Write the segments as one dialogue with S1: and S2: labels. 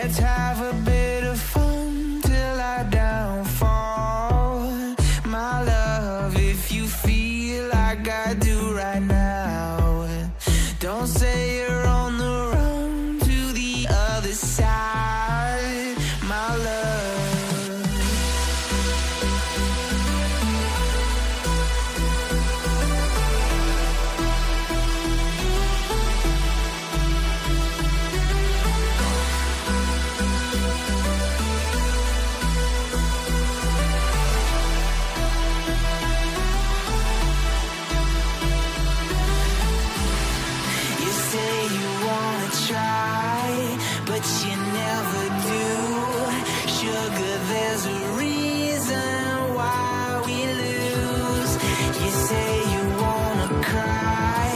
S1: Let's have a bit of fun till I downfall. My love, if you feel like I do right now, don't say you're on the run to the other side, my love. But you never do. Sugar, there's a reason why we lose. You say you wanna cry,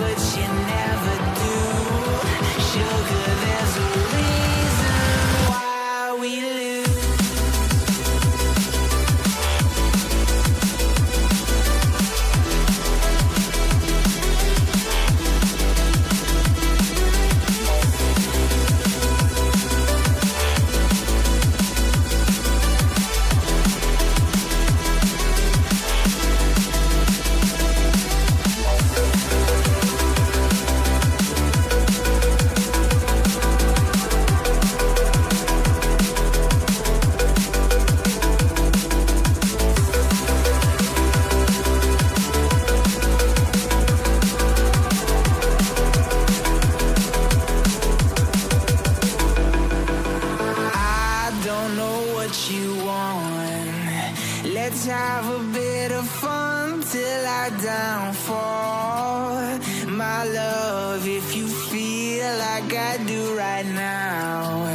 S1: but you never do. Sugar, there's a reason why we lose. Let's have a bit of fun till I downfall. My love, if you feel like I do right now,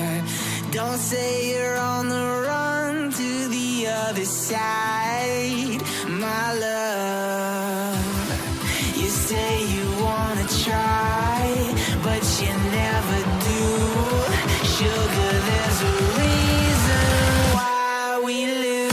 S1: don't say you're on the run to the other side, my love. You say you wanna try, but you never do. Sugar, there's a reason why we lose.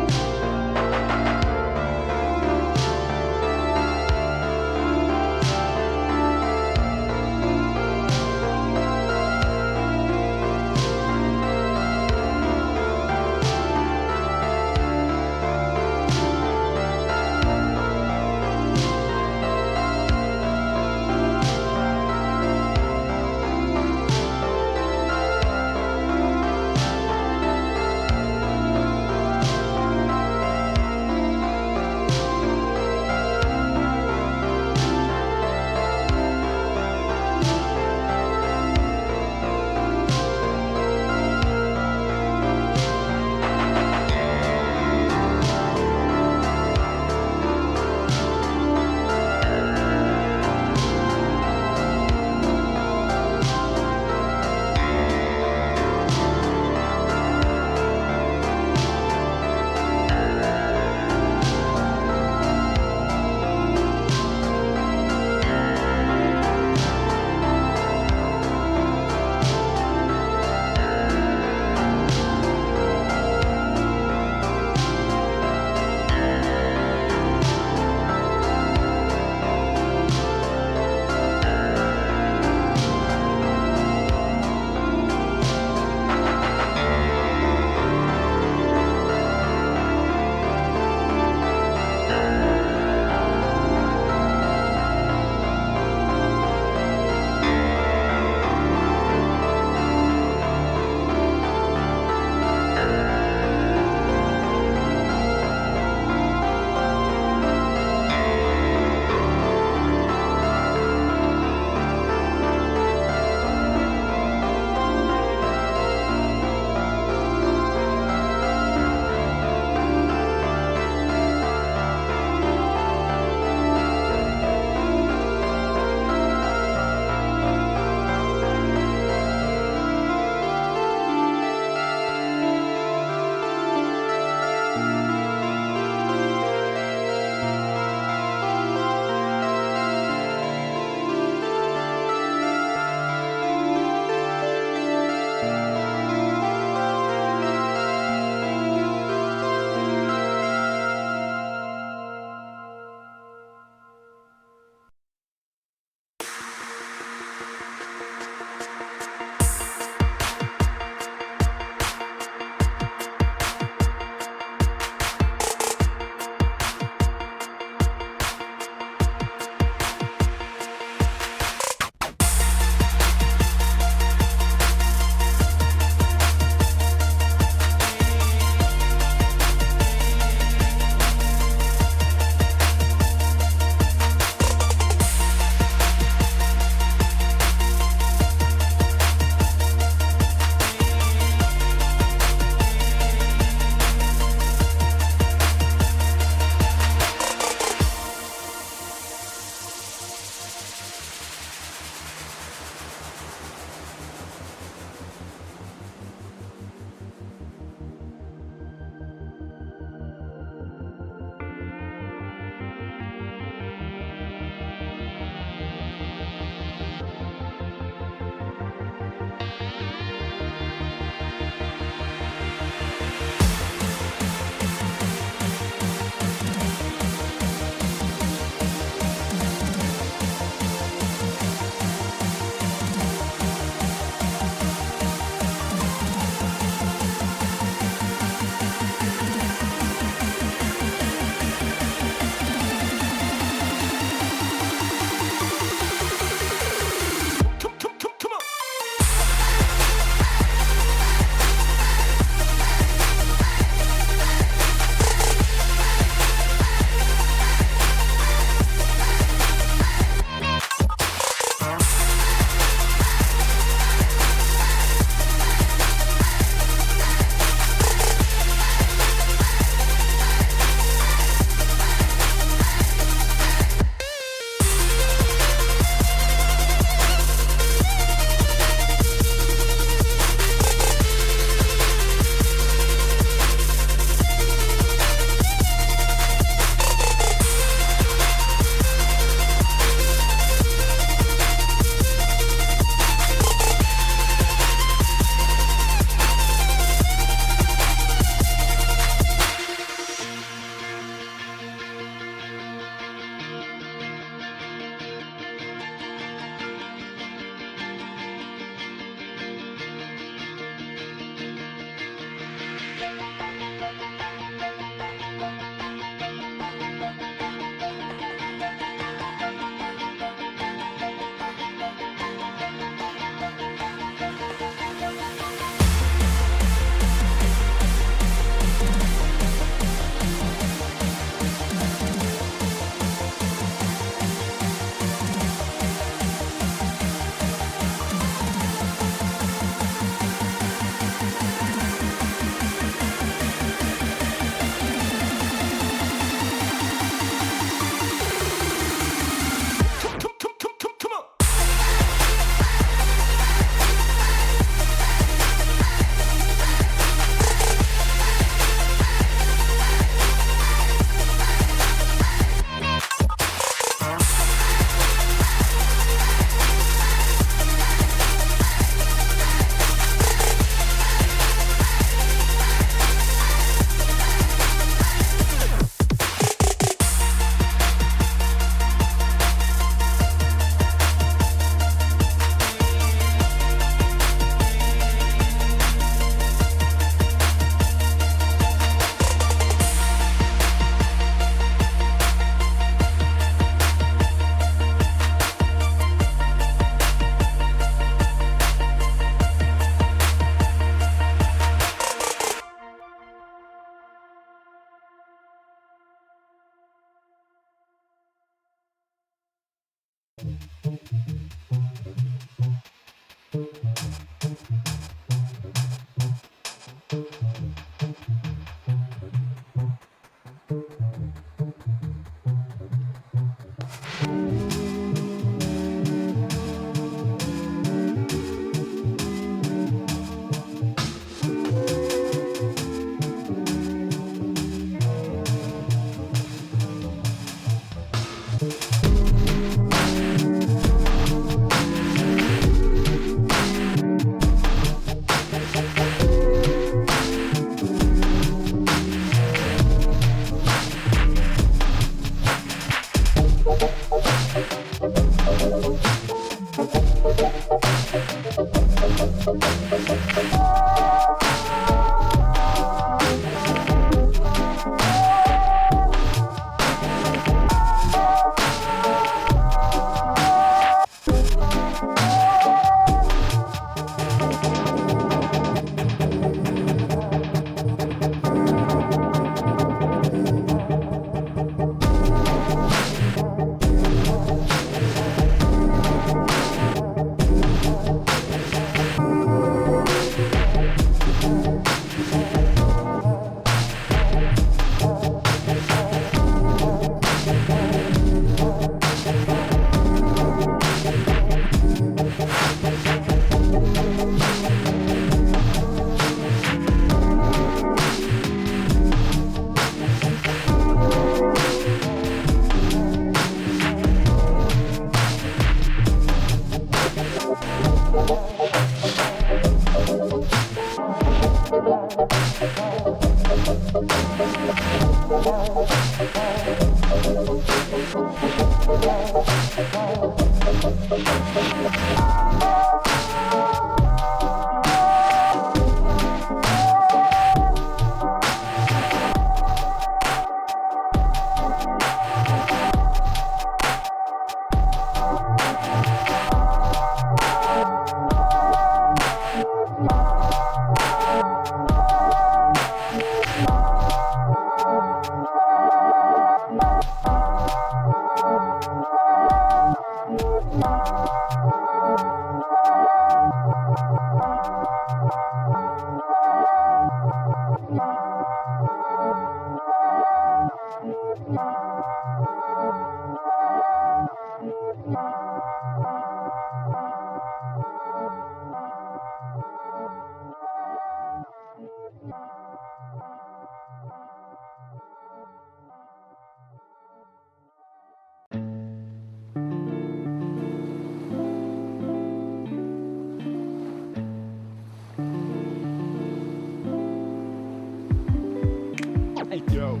S2: Yo.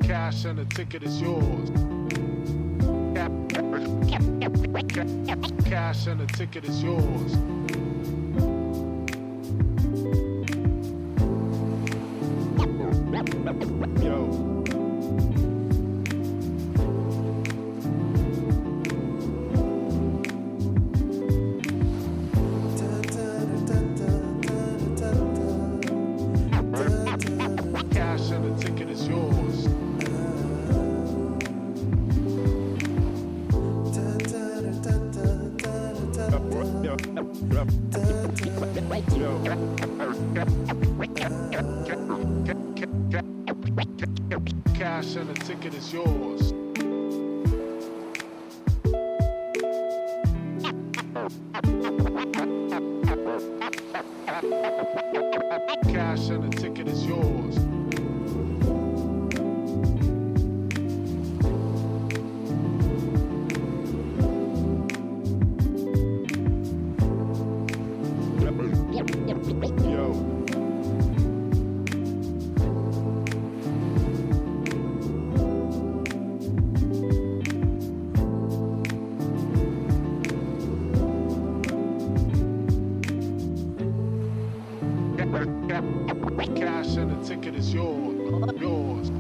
S2: Cash and the ticket is yours. Cash and the ticket is yours. Yo. Cash and the ticket is yours. Cash and the ticket is yours. Cash and the ticket is yours. Yours.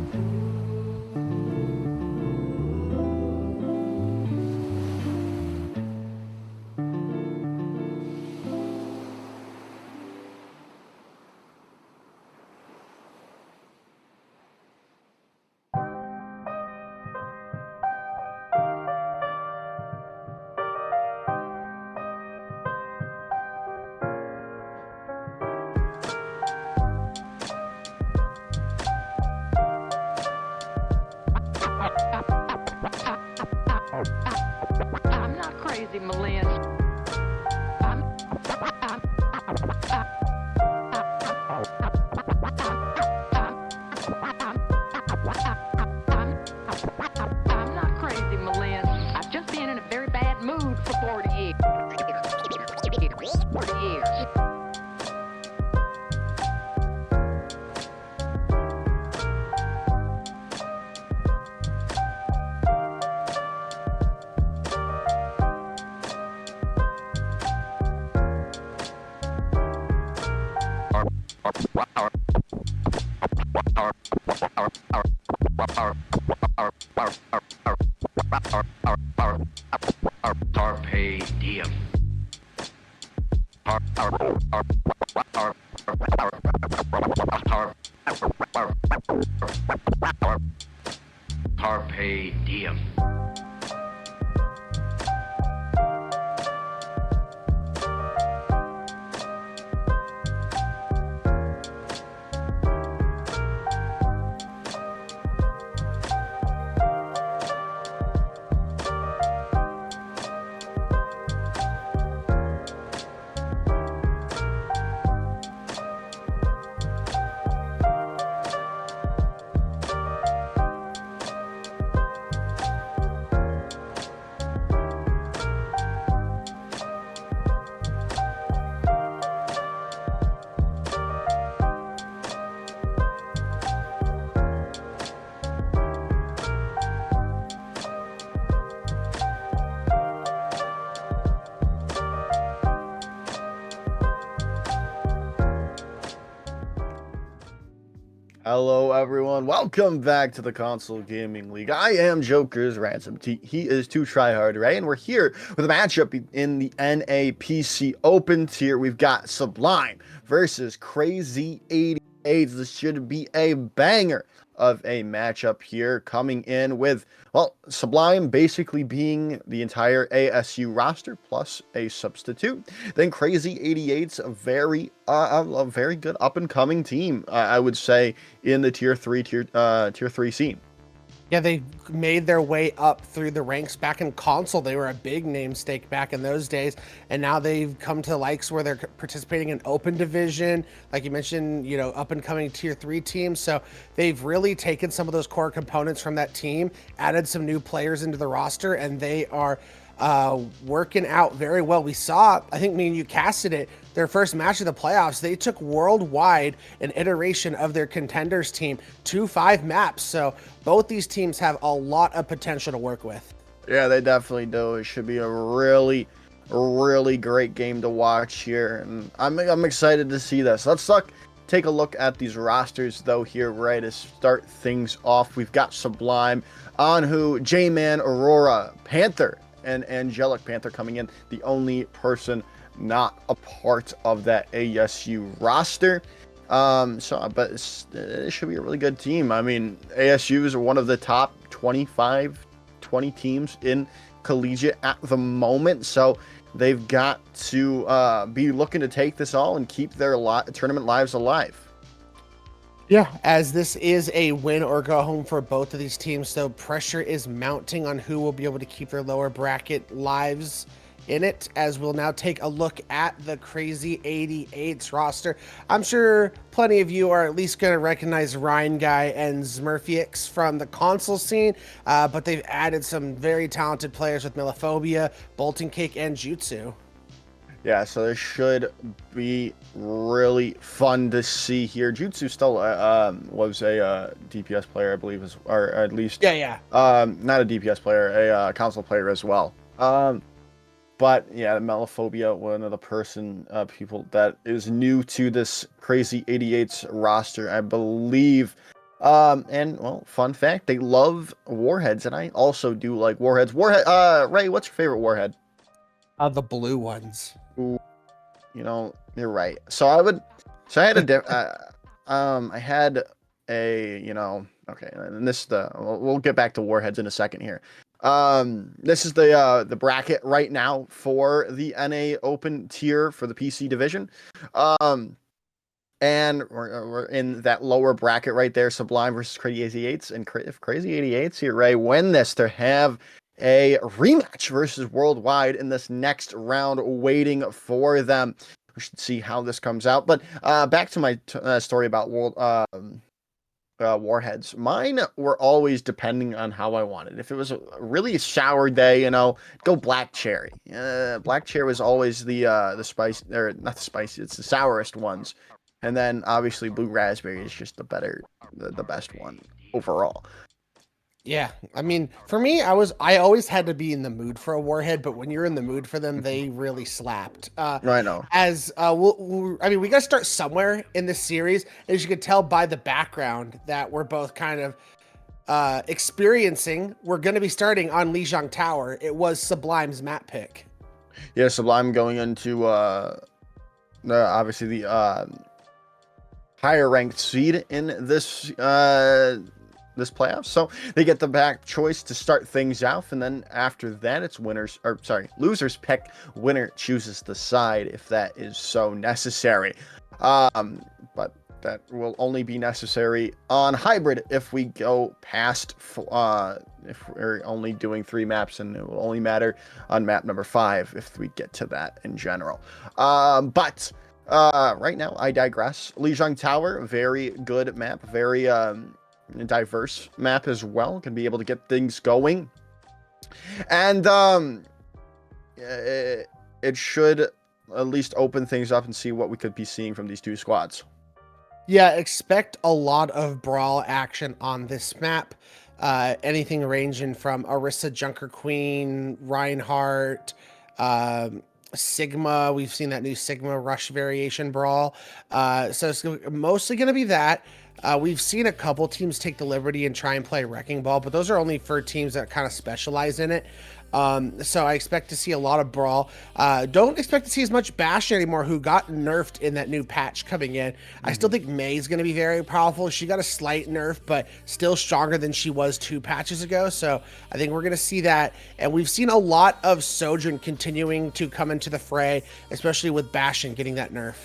S3: I'm not crazy, Malin. I'm not crazy, Malin. I've just been in a very bad mood for 40 years. 40 years.
S4: Carpe diem. Carpe diem.
S5: Hello everyone, welcome back to the Console Gaming League. I am Joker's Ransom. He is Too Tryhard, right? And we're here with a matchup in the NAPC Open tier. We've got Sublime versus Krazy 88z. This should be a banger of a matchup here, coming in with, well, Sublime basically being the entire ASU roster plus a substitute. Then Krazy 88's a very good up and coming team, I would say, in the tier 3 scene.
S6: Yeah, they made their way up through the ranks back in console. They were a big name stake back in those days, and now they've come to likes where they're participating in open division, like you mentioned, you know, up and coming tier 3 teams. So they've really taken some of those core components from that team, added some new players into the roster, and they are working out very well. We saw, I think me and you casted it, their first match of the playoffs. They took worldwide an iteration of their contenders team to 5 maps. So both these teams have a lot of potential to work with.
S5: Yeah, they definitely do. It should be a really great game to watch here, and I'm excited to see this. Let's take a look at these rosters though here, right, to start things off. We've got Sublime, Anhu, J-Man, Aurora, Panther, and Angelic Panther coming in, the only person not a part of that ASU roster. But it should be a really good team. I mean, ASU is one of the top 20 teams in collegiate at the moment, so they've got to be looking to take this all and keep their tournament lives alive.
S6: Yeah, as this is a win or go home for both of these teams, so pressure is mounting on who will be able to keep their lower bracket lives in it, as we'll now take a look at the Krazy 88's roster. I'm sure plenty of you are at least going to recognize Ryan Guy and Smurfix from the console scene, but they've added some very talented players with Milophobia, Bolton Cake, and Jutsu.
S5: Yeah, so this should be really fun to see here. Jutsu still was a DPS player, I believe, or at least not a DPS player, a console player as well. But yeah, Milophobia, one of the people that is new to this Krazy 88's roster, I believe. And well, fun fact, they love warheads, and I also do like warheads. Ray, what's your favorite warhead?
S6: The blue ones.
S5: Ooh, you know, you're right. I had a, you know, okay, and we'll get back to warheads in a second here. This is the bracket right now for the NA Open tier for the PC division. And we're in that lower bracket right there, Sublime versus Krazy 88z. And if Krazy 88z here, right, win this, to have a rematch versus Worldwide in this next round waiting for them. We should see how this comes out. But back to my story about warheads. Mine were always depending on how I wanted. If it was a really sour day, you know, go black cherry. Black cherry was always the spice, or not the spicy, it's the sourest ones. And then obviously blue raspberry is just the best one overall.
S6: Yeah, I mean, for me, I always had to be in the mood for a warhead, but when you're in the mood for them, they really slapped.
S5: I know.
S6: I mean, we got to start somewhere in this series, as you could tell by the background that we're both kind of experiencing. We're going to be starting on Lijiang Tower. It was Sublime's map pick.
S5: Yeah, Sublime going into obviously the higher ranked seed in this playoff, so they get the back choice to start things off, and then after that it's losers pick, winner chooses the side if that is so necessary. But that will only be necessary on hybrid if we go past if we're only doing 3 maps, and it will only matter on map number 5 if we get to that in general. But right now I digress. Lijiang Tower, very good map, very diverse map as well, can be able to get things going, and it should at least open things up and see what we could be seeing from these 2 squads.
S6: Yeah, expect a lot of brawl action on this map. Anything ranging from Orisa, Junker Queen, Reinhardt, Sigma. We've seen that new Sigma Rush variation brawl. So it's mostly going to be that. We've seen a couple teams take the liberty and try and play Wrecking Ball, but those are only for teams that kind of specialize in it. So I expect to see a lot of brawl. Don't expect to see as much Bastion anymore, who got nerfed in that new patch coming in. I still think Mei's going to be very powerful. She got a slight nerf, but still stronger than she was 2 patches ago. So I think we're going to see that. And we've seen a lot of Sojourn continuing to come into the fray, especially with Bastion getting that nerf.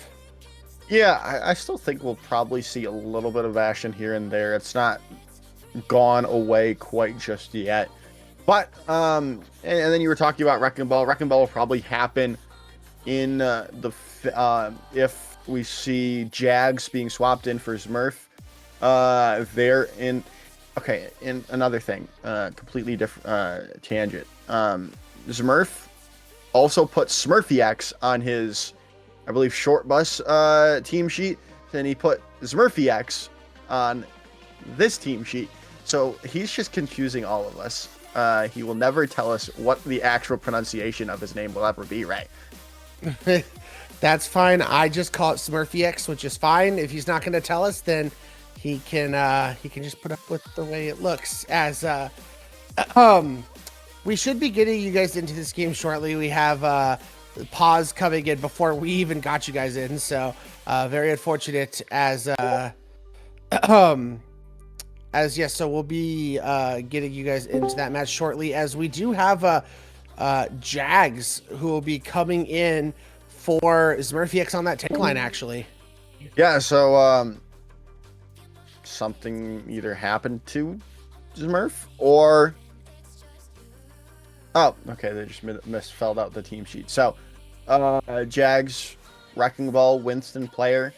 S5: Yeah, I still think we'll probably see a little bit of Bastion here and there. It's not gone away quite just yet. But, and then you were talking about Wrecking Ball. Wrecking Ball will probably happen in if we see Jags being swapped in for Smurf. In another thing, completely different tangent. Smurf also put Smurfy X on his, I believe, short bus team sheet. Then he put Smurfy X on this team sheet. So he's just confusing all of us. He will never tell us what the actual pronunciation of his name will ever be, right?
S6: That's fine. I just call it Smurfy X, which is fine. If he's not going to tell us, then he can just put up with the way it looks. As we should be getting you guys into this game shortly. We have pause coming in before we even got you guys in, so very unfortunate. So we'll be getting you guys into that match shortly, as we do have Jags who will be coming in for Smurfy X on that tank line, actually.
S5: Yeah, so something either happened to Smurf or... Oh, okay, they just misfilled out the team sheet. So, Jags, Wrecking Ball, Winston player.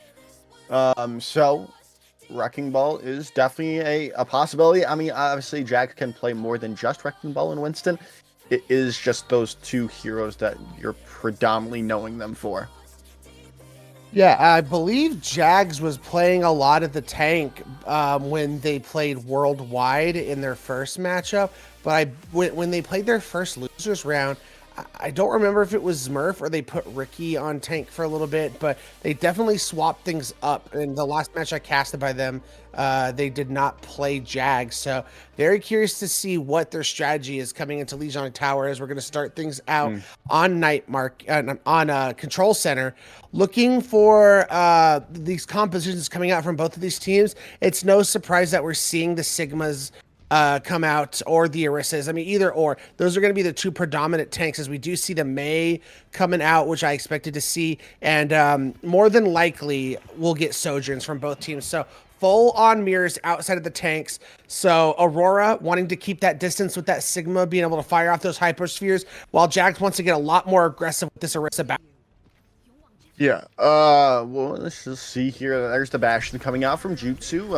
S5: So, Wrecking Ball is definitely a possibility. I mean, obviously, Jags can play more than just Wrecking Ball and Winston. It is just those 2 heroes that you're predominantly knowing them for.
S6: Yeah, I believe Jags was playing a lot of the tank when they played worldwide in their first matchup. But when they played their first losers round, I don't remember if it was Smurf or they put Ricky on tank for a little bit, but they definitely swapped things up. In the last match I casted by them, they did not play Jags. So very curious to see what their strategy is coming into Lijiang Tower, as we're going to start things out on Control Center, looking for these compositions coming out from both of these teams. It's no surprise that we're seeing the Sigmas come out, or the Orisas. I mean, either or. Those are going to be the 2 predominant tanks, as we do see the Mei coming out, which I expected to see. And more than likely, we'll get Sojourns from both teams. So full on mirrors outside of the tanks. So Aurora wanting to keep that distance with that Sigma, being able to fire off those hyperspheres, while Jags wants to get a lot more aggressive with this Orisa battle.
S5: Yeah, well, let's just see here. There's the Bastion coming out from Jutsu,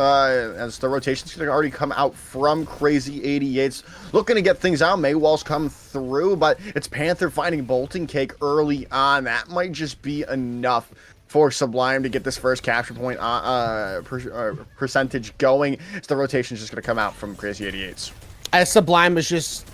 S5: as the rotation's going to already come out from Krazy 88z. Looking to get things out. Maywall's come through, but it's Panther finding Bolting Cake early on. That might just be enough for Sublime to get this first capture point percentage going. So the rotation's just going to come out from Krazy 88z.
S6: as Sublime was just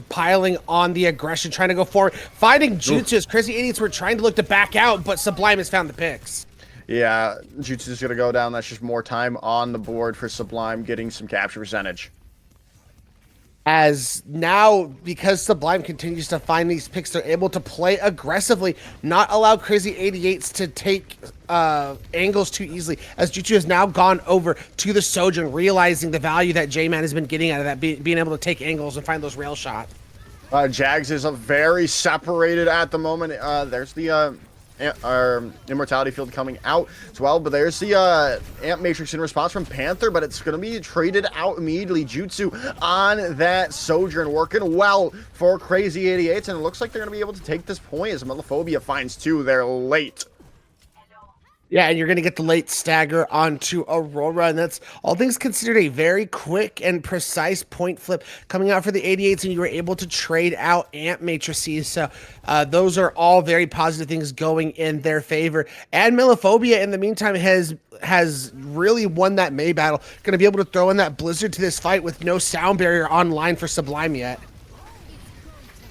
S6: piling on the aggression, trying to go forward, finding Jutsu as Krazy 88z were trying to look to back out, but Sublime has found the picks.
S5: Yeah, Jutsu's gonna go down. That's just more time on the board for Sublime, getting some capture percentage.
S6: As now, because Sublime continues to find these picks, they're able to play aggressively, not allow Krazy 88z to take angles too easily, as Jutsu has now gone over to the Sojourn, realizing the value that J-Man has been getting out of that, being able to take angles and find those rail shots.
S5: Jags is very separated at the moment. There's the Immortality Field coming out as well, but there's the Amp Matrix in response from Panther, but it's going to be traded out immediately. Jutsu on that Sojourn, working well for Krazy 88z, and it looks like they're going to be able to take this point as Melophobia finds two. They're late.
S6: Yeah, and you're going to get the late stagger onto Aurora, and that's all things considered a very quick and precise point flip coming out for the 88s, and you were able to trade out Amp Matrices. So those are all very positive things going in their favor. And Melophobia, in the meantime, has really won that May battle. Going to be able to throw in that Blizzard to this fight with no sound barrier online for Sublime yet.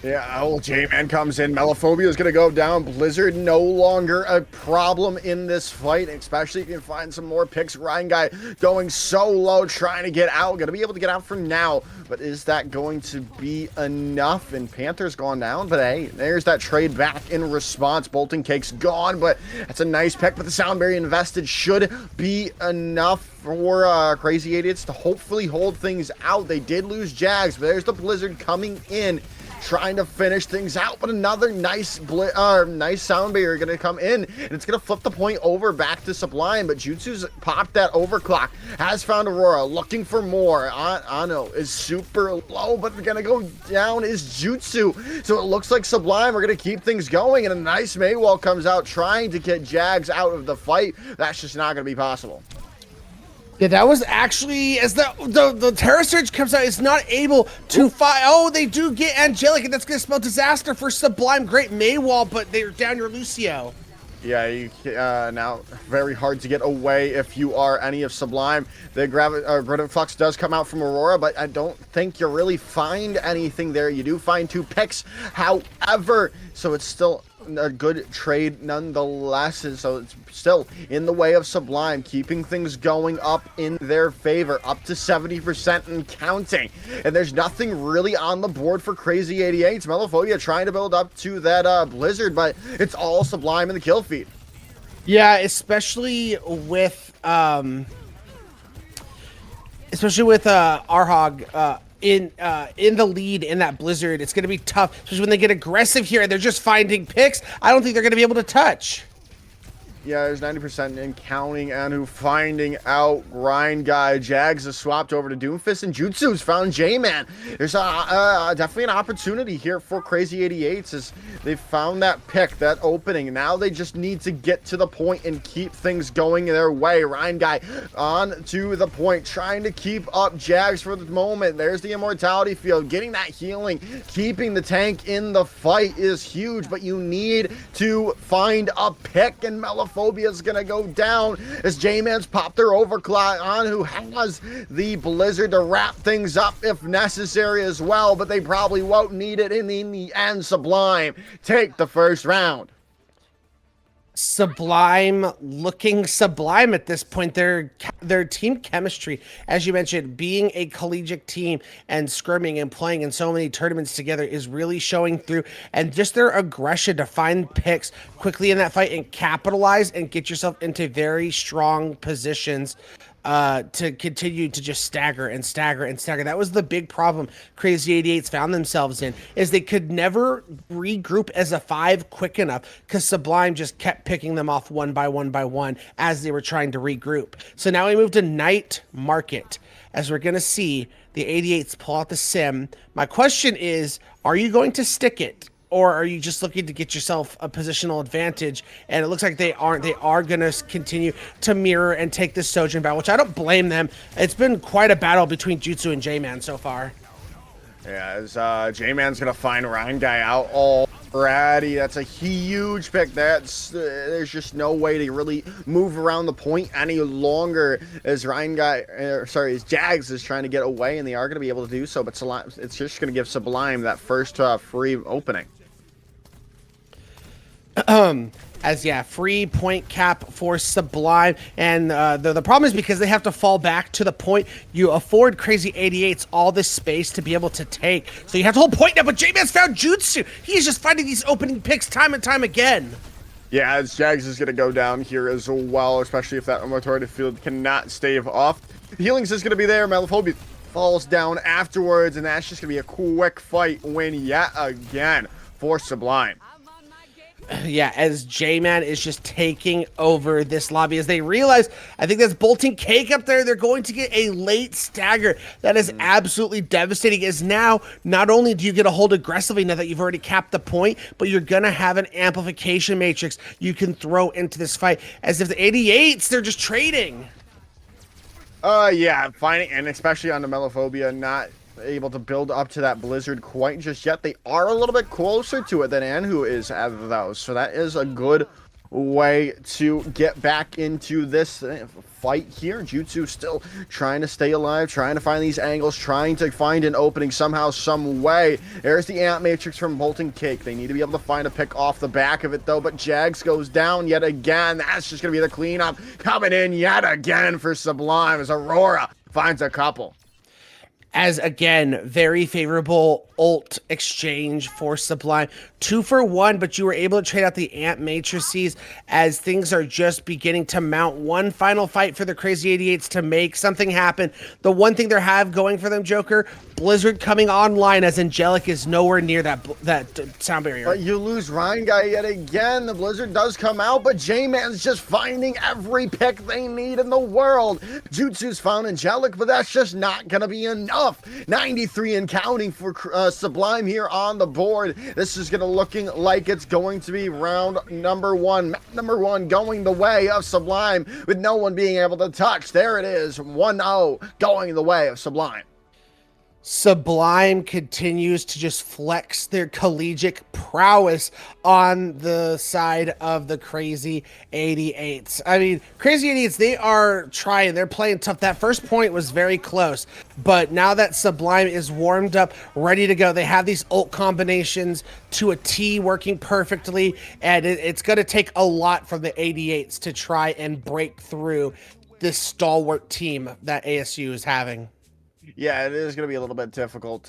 S5: Yeah, old J-Man comes in. Melophobia is going to go down. Blizzard no longer a problem in this fight, especially if you can find some more picks. Ryan Guy going so low, trying to get out. Going to be able to get out for now, but is that going to be enough? And Panther's gone down, but hey, there's that trade back in response. Bolton Cake's gone, but that's a nice pick, but the sound barrier invested should be enough for Krazy 88z to hopefully hold things out. They did lose Jags, but there's the Blizzard coming in, trying to finish things out, but another nice sound barrier going to come in, and it's going to flip the point over back to Sublime, but Jutsu's popped that overclock, has found Aurora, looking for more. Ano is super low, but going to go down is Jutsu, so it looks like Sublime are going to keep things going, and a nice Maywall comes out, trying to get Jags out of the fight. That's just not going to be possible.
S6: Yeah, that was actually, as the Terror Surge comes out, it's not able to fight. Oh, they do get Angelic, and that's going to spell disaster for Sublime. Great Maywall, but they're down your Lucio.
S5: Yeah, you now very hard to get away if you are any of Sublime. The Gravity Flux does come out from Aurora, but I don't think you really find anything there. You do find two picks, however, so it's still a good trade nonetheless, and so it's still in the way of Sublime, keeping things going up in their favor, up to 70% and counting. And there's nothing really on the board for Krazy 88z. Melophobia trying to build up to that Blizzard, but it's all Sublime in the kill feed.
S6: Yeah, especially with Arhog in the lead in that Blizzard. It's going to be tough, especially when they get aggressive here and they're just finding picks. I don't think they're going to be able to touch.
S5: Yeah, there's 90% in counting, Anu finding out Grind Guy. Jags is swapped over to Doomfist, and Jutsu's found J-Man. There's definitely an opportunity here for Krazy 88z as they found that pick, that opening. Now they just need to get to the point and keep things going their way. Ryan Guy on to the point, trying to keep up Jags for the moment. There's the Immortality Field, getting that healing, keeping the tank in the fight is huge, but you need to find a pick, and Melophobia is going to go down as J-Man's popped their overclock on, who has the Blizzard to wrap things up if necessary as well, but they probably won't need it in the end. Sublime take the first round.
S6: Sublime looking sublime at this point. Their team chemistry, as you mentioned, being a collegiate team and scrimming and playing in so many tournaments together is really showing through, and just their aggression to find picks quickly in that fight and capitalize and get yourself into very strong positions to continue to just stagger and stagger and stagger. That was the big problem Krazy 88z found themselves in, is they could never regroup as a 5 quick enough because Sublime just kept picking them off one by one as they were trying to regroup. So now we move to Night Market, as we're going to see the 88s pull out the sim. My question is, are you going to stick it? Or are you just looking to get yourself a positional advantage? And it looks like they aren't. They are going to continue to mirror and take this Sojourn battle, which I don't blame them. It's been quite a battle between Jutsu and J-Man so far.
S5: Yeah, as J-Man's going to find Ryan Guy out all Ratty, that's a huge pick. There's just no way to really move around the point any longer as as Jags is trying to get away, and they are going to be able to do so. But it's just going to give Sublime that first free opening.
S6: Free point cap for Sublime, and the problem is because they have to fall back to the point. You afford Krazy 88z all this space to be able to take, so you have to hold point now. But J-Man's found Jutsu. He's just finding these opening picks time and time again.
S5: Yeah, as Jags is going to go down here as well, especially if that authoritative field cannot stave off. Healings is going to be there. Malephobia falls down afterwards, and that's just going to be a quick fight win yet again for Sublime.
S6: Yeah, as J-Man is just taking over this lobby as they realize, I think that's Bolting Cake up there. They're going to get a late stagger. That is absolutely devastating, as now, not only do you get a hold aggressively now that you've already capped the point, but you're going to have an amplification matrix you can throw into this fight. As if the 88s, they're just trading.
S5: Yeah, finding, and especially on the Malephobia, not able to build up to that Blizzard quite just yet. They are a little bit closer to it than Anhu is of those, so that is a good way to get back into this fight here. Jutsu still trying to stay alive, trying to find these angles, trying to find an opening somehow, some way. There's the Amp Matrix from Bolting Cake. They need to be able to find a pick off the back of it, though, but Jags goes down yet again. That's just going to be the cleanup coming in yet again for Sublime as Aurora finds a couple.
S6: As again, very favorable ult exchange for Sublime. 2 for 1, but you were able to trade out the Amp Matrices as things are just beginning to mount. One final fight for the Krazy 88z to make something happen. The one thing they have going for them, Joker, Blizzard coming online as Angelic is nowhere near that sound barrier.
S5: But you lose Ryan Guy yet again. The Blizzard does come out, but J-Man's just finding every pick they need in the world. Jutsu's found Angelic, but that's just not going to be enough. 93 and counting for Sublime here on the board. This is going to looking like it's going to be round number one. Map number one going the way of Sublime with no one being able to touch. There it is, 1-0 going the way of Sublime.
S6: Sublime continues to just flex their collegiate prowess on the side of the Krazy 88s. I mean, Krazy 88s, they are trying. They're playing tough. That first point was very close. But now that Sublime is warmed up, ready to go, they have these ult combinations to a T working perfectly. And it's going to take a lot from the 88s to try and break through this stalwart team that ASU is having.
S5: Yeah, it is going to be a little bit difficult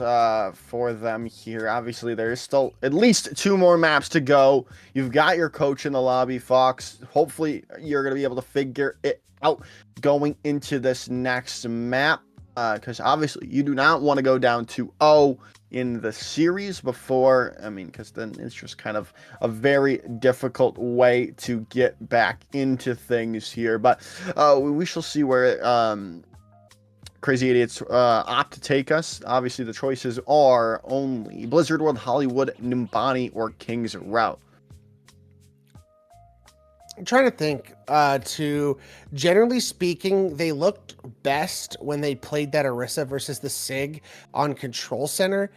S5: for them here. Obviously, there's still at least 2 more maps to go. You've got your coach in the lobby, Fox. Hopefully, you're going to be able to figure it out going into this next map. Because obviously, you do not want to go down 2-0 in the series before. I mean, because then it's just kind of a very difficult way to get back into things here. But we shall see where Krazy 88z opt to take us. Obviously, the choices are only Blizzard World, Hollywood, Nimbani, or King's Route.
S6: I'm trying to think. Generally speaking, they looked best when they played that Orisa versus the SIG on Control Center.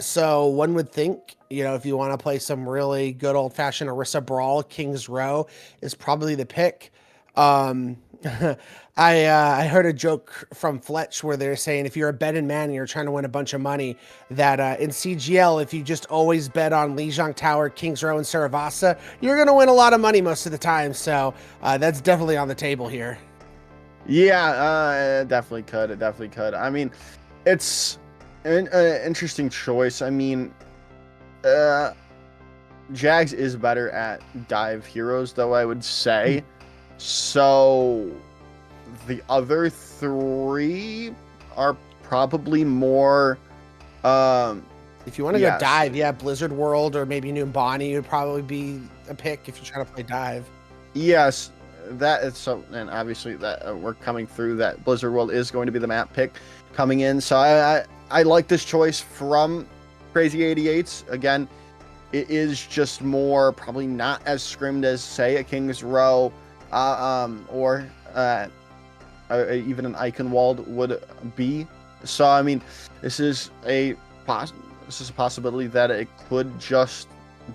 S6: So one would think, if you want to play some really good old-fashioned Orisa Brawl, King's Row is probably the pick. I heard a joke from Fletch where they're saying if you're a betting man and you're trying to win a bunch of money, that in CGL, if you just always bet on Lijiang Tower, King's Row, and Saravasa, you're going to win a lot of money most of the time. So that's definitely on the table here.
S5: Yeah, it definitely could. It definitely could. I mean, it's an interesting choice. I mean, Jags is better at dive heroes, though, I would say. So the other 3 are probably more
S6: if you want to go dive, Blizzard World or maybe Numbani would probably be a pick if you're trying to play dive.
S5: Yes, that is so, and obviously that we're coming through that Blizzard World is going to be the map pick coming in. So I like this choice from Krazy 88z. Again, it is just more probably not as scrimmed as say a King's Row or even an Eichenwald would be. So I mean, this is a possibility that it could just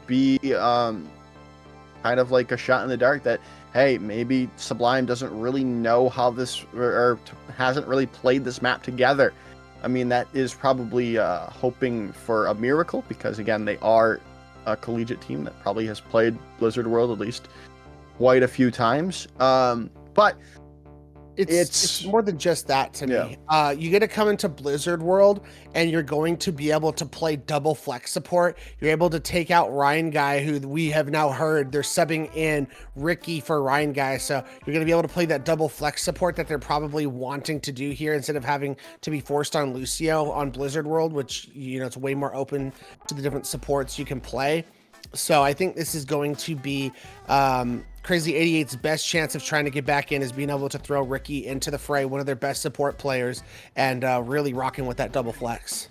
S5: be kind of like a shot in the dark that, hey, maybe Sublime doesn't really know how this, or hasn't really played this map together. I mean, that is probably hoping for a miracle, because again, they are a collegiate team that probably has played Blizzard World at least quite a few times. But
S6: it's more than just that to me. You get to come into Blizzard World and you're going to be able to play double flex support. You're able to take out Ryan Guy, who we have now heard they're subbing in Ricky for Ryan Guy. So you're going to be able to play that double flex support that they're probably wanting to do here, instead of having to be forced on Lucio on Blizzard World, which, you know, it's way more open to the different supports you can play. So I think this is going to be Krazy 88's best chance of trying to get back in, is being able to throw Ricky into the fray, one of their best support players, and really rocking with that double flex.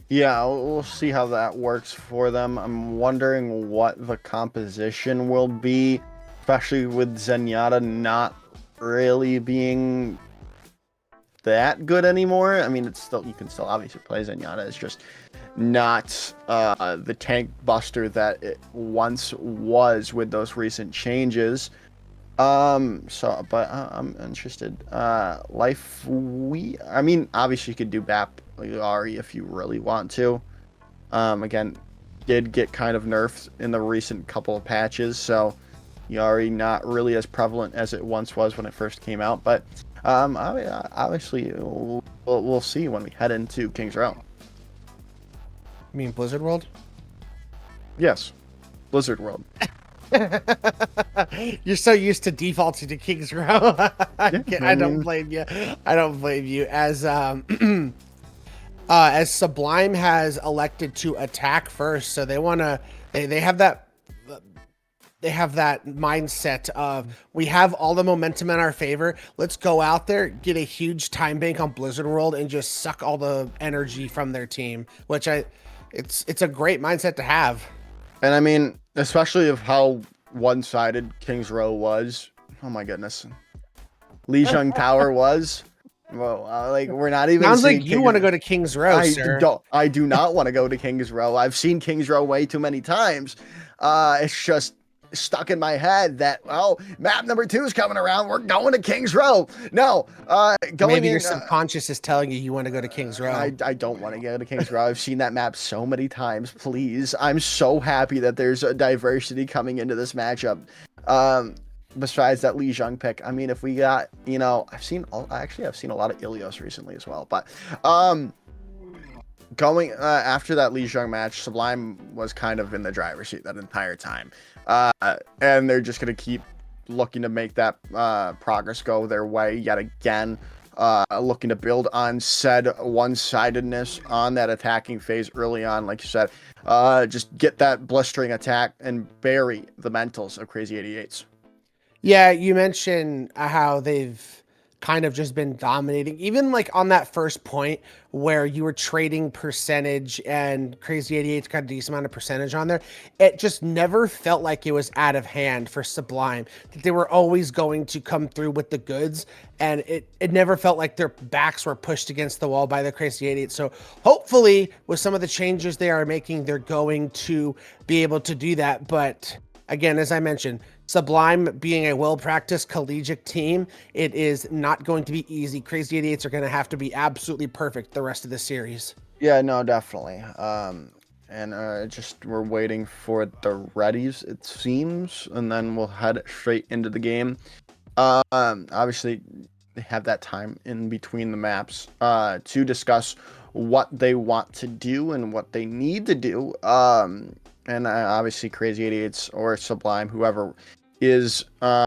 S5: Yeah, we'll see how that works for them. I'm wondering what the composition will be, especially with Zenyatta not really being that good anymore. I mean, it's still, you can still obviously play Zenyatta. It's just not the tank buster that it once was with those recent changes. I'm interested. I mean, obviously you could do BAP Ari if you really want to. Again, did get kind of nerfed in the recent couple of patches, so Yari not really as prevalent as it once was when it first came out, but obviously we'll see when we head into King's Row.
S6: You mean Blizzard World?
S5: Yes, Blizzard World.
S6: You're so used to defaulting to King's Row. I don't blame you. I don't blame you. As Sublime has elected to attack first, so they want to. They have that. They have that mindset of, we have all the momentum in our favor. Let's go out there, get a huge time bank on Blizzard World, and just suck all the energy from their team. Which it's a great mindset to have.
S5: And I mean, especially of how one-sided King's Row was. Oh my goodness, Lijiang Tower was. Well, like, we're not even.
S6: Sounds like you want to go to King's Row, sir.
S5: I do not want to go to King's Row. I've seen King's Row way too many times. It's just stuck in my head that, oh, map number 2 is coming around. We're going to King's Row. No,
S6: maybe your subconscious is telling you want to go to King's Row.
S5: I don't want to go to King's Row. I've seen that map so many times. Please, I'm so happy that there's a diversity coming into this matchup. Besides that Lijiang pick, I mean, if we got, you know, I've seen a lot of Ilios recently as well, but going after that Lijiang match, Sublime was kind of in the driver's seat that entire time, and they're just gonna keep looking to make that progress go their way yet again, looking to build on said one-sidedness on that attacking phase early on, like you said, just get that blistering attack and bury the mentals of Krazy 88s.
S6: Yeah, you mentioned how they've kind of just been dominating, even like on that first point where you were trading percentage and Krazy 88's got a decent amount of percentage on there. It just never felt like it was out of hand for Sublime. They were always going to come through with the goods, and it never felt like their backs were pushed against the wall by the Krazy 88. So hopefully with some of the changes they are making, they're going to be able to do that. But again, as I mentioned, Sublime being a well-practiced collegiate team, it is not going to be easy. Krazy 88s are going to have to be absolutely perfect the rest of the series.
S5: Yeah, no, definitely. Just we're waiting for the readies, it seems, and then we'll head straight into the game. Obviously, they have that time in between the maps to discuss what they want to do and what they need to do. And obviously Krazy 88s or Sublime, whoever is who's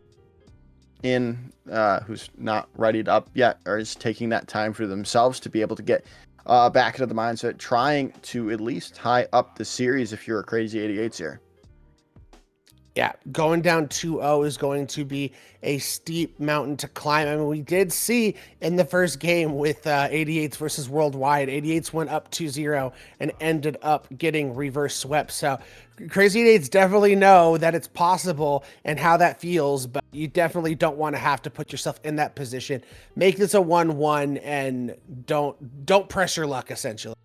S5: not readied up yet, or is taking that time for themselves to be able to get back into the mindset, trying to at least tie up the series if you're a Krazy 88s here.
S6: Yeah, going down 2-0 is going to be a steep mountain to climb. I mean, we did see in the first game with 88s versus Worldwide, 88s went up 2-0 and ended up getting reverse swept. So Krazy 88s definitely know that it's possible and how that feels, but you definitely don't want to have to put yourself in that position. Make this a 1-1 and don't press your luck, essentially.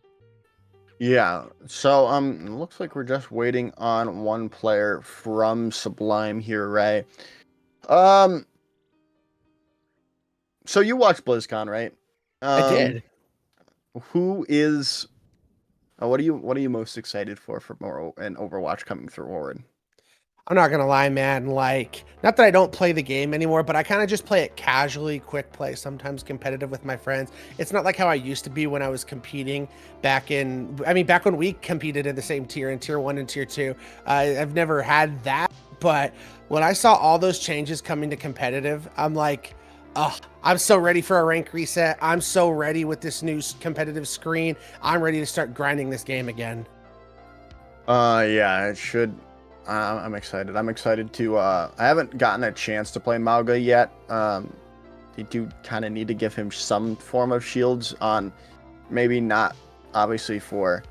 S5: Yeah. So it looks like we're just waiting on one player from Sublime here, right? Um so you watched BlizzCon, right?
S6: I did.
S5: Who is what are you most excited for more an Overwatch coming forward?
S6: I'm not gonna lie, man. Like, not that I don't play the game anymore, but I kind of just play it casually, quick play, sometimes competitive with my friends. It's not like how I used to be when I was competing back when we competed in the same tier, in tier 1 and tier 2. I've never had that, but when I saw all those changes coming to competitive, I'm like, oh, I'm so ready for a rank reset. I'm so ready with this new competitive screen. I'm ready to start grinding this game again.
S5: Yeah, it should. I'm excited. I'm excited to. I haven't gotten a chance to play Mauga yet. They do kind of need to give him some form of shields on, maybe not obviously for,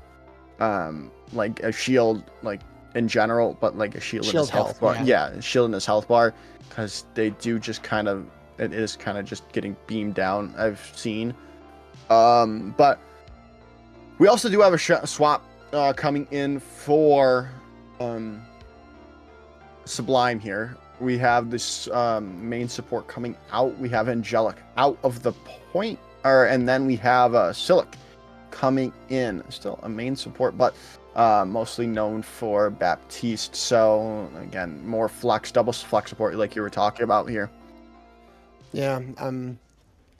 S5: like a shield like in general, but like a shield in his
S6: Shield
S5: health
S6: health,
S5: bar.
S6: yeah.
S5: Yeah, a shield in his health bar, because they do just kind of. It is kind of just getting beamed down. I've seen. But we also do have a swap coming in for Sublime here. We have this main support coming out. We have Angelic out of the point, and then we have Silic coming in. Still a main support, but mostly known for Baptiste. So again, more flex, double flex support like you were talking about here.
S6: Yeah.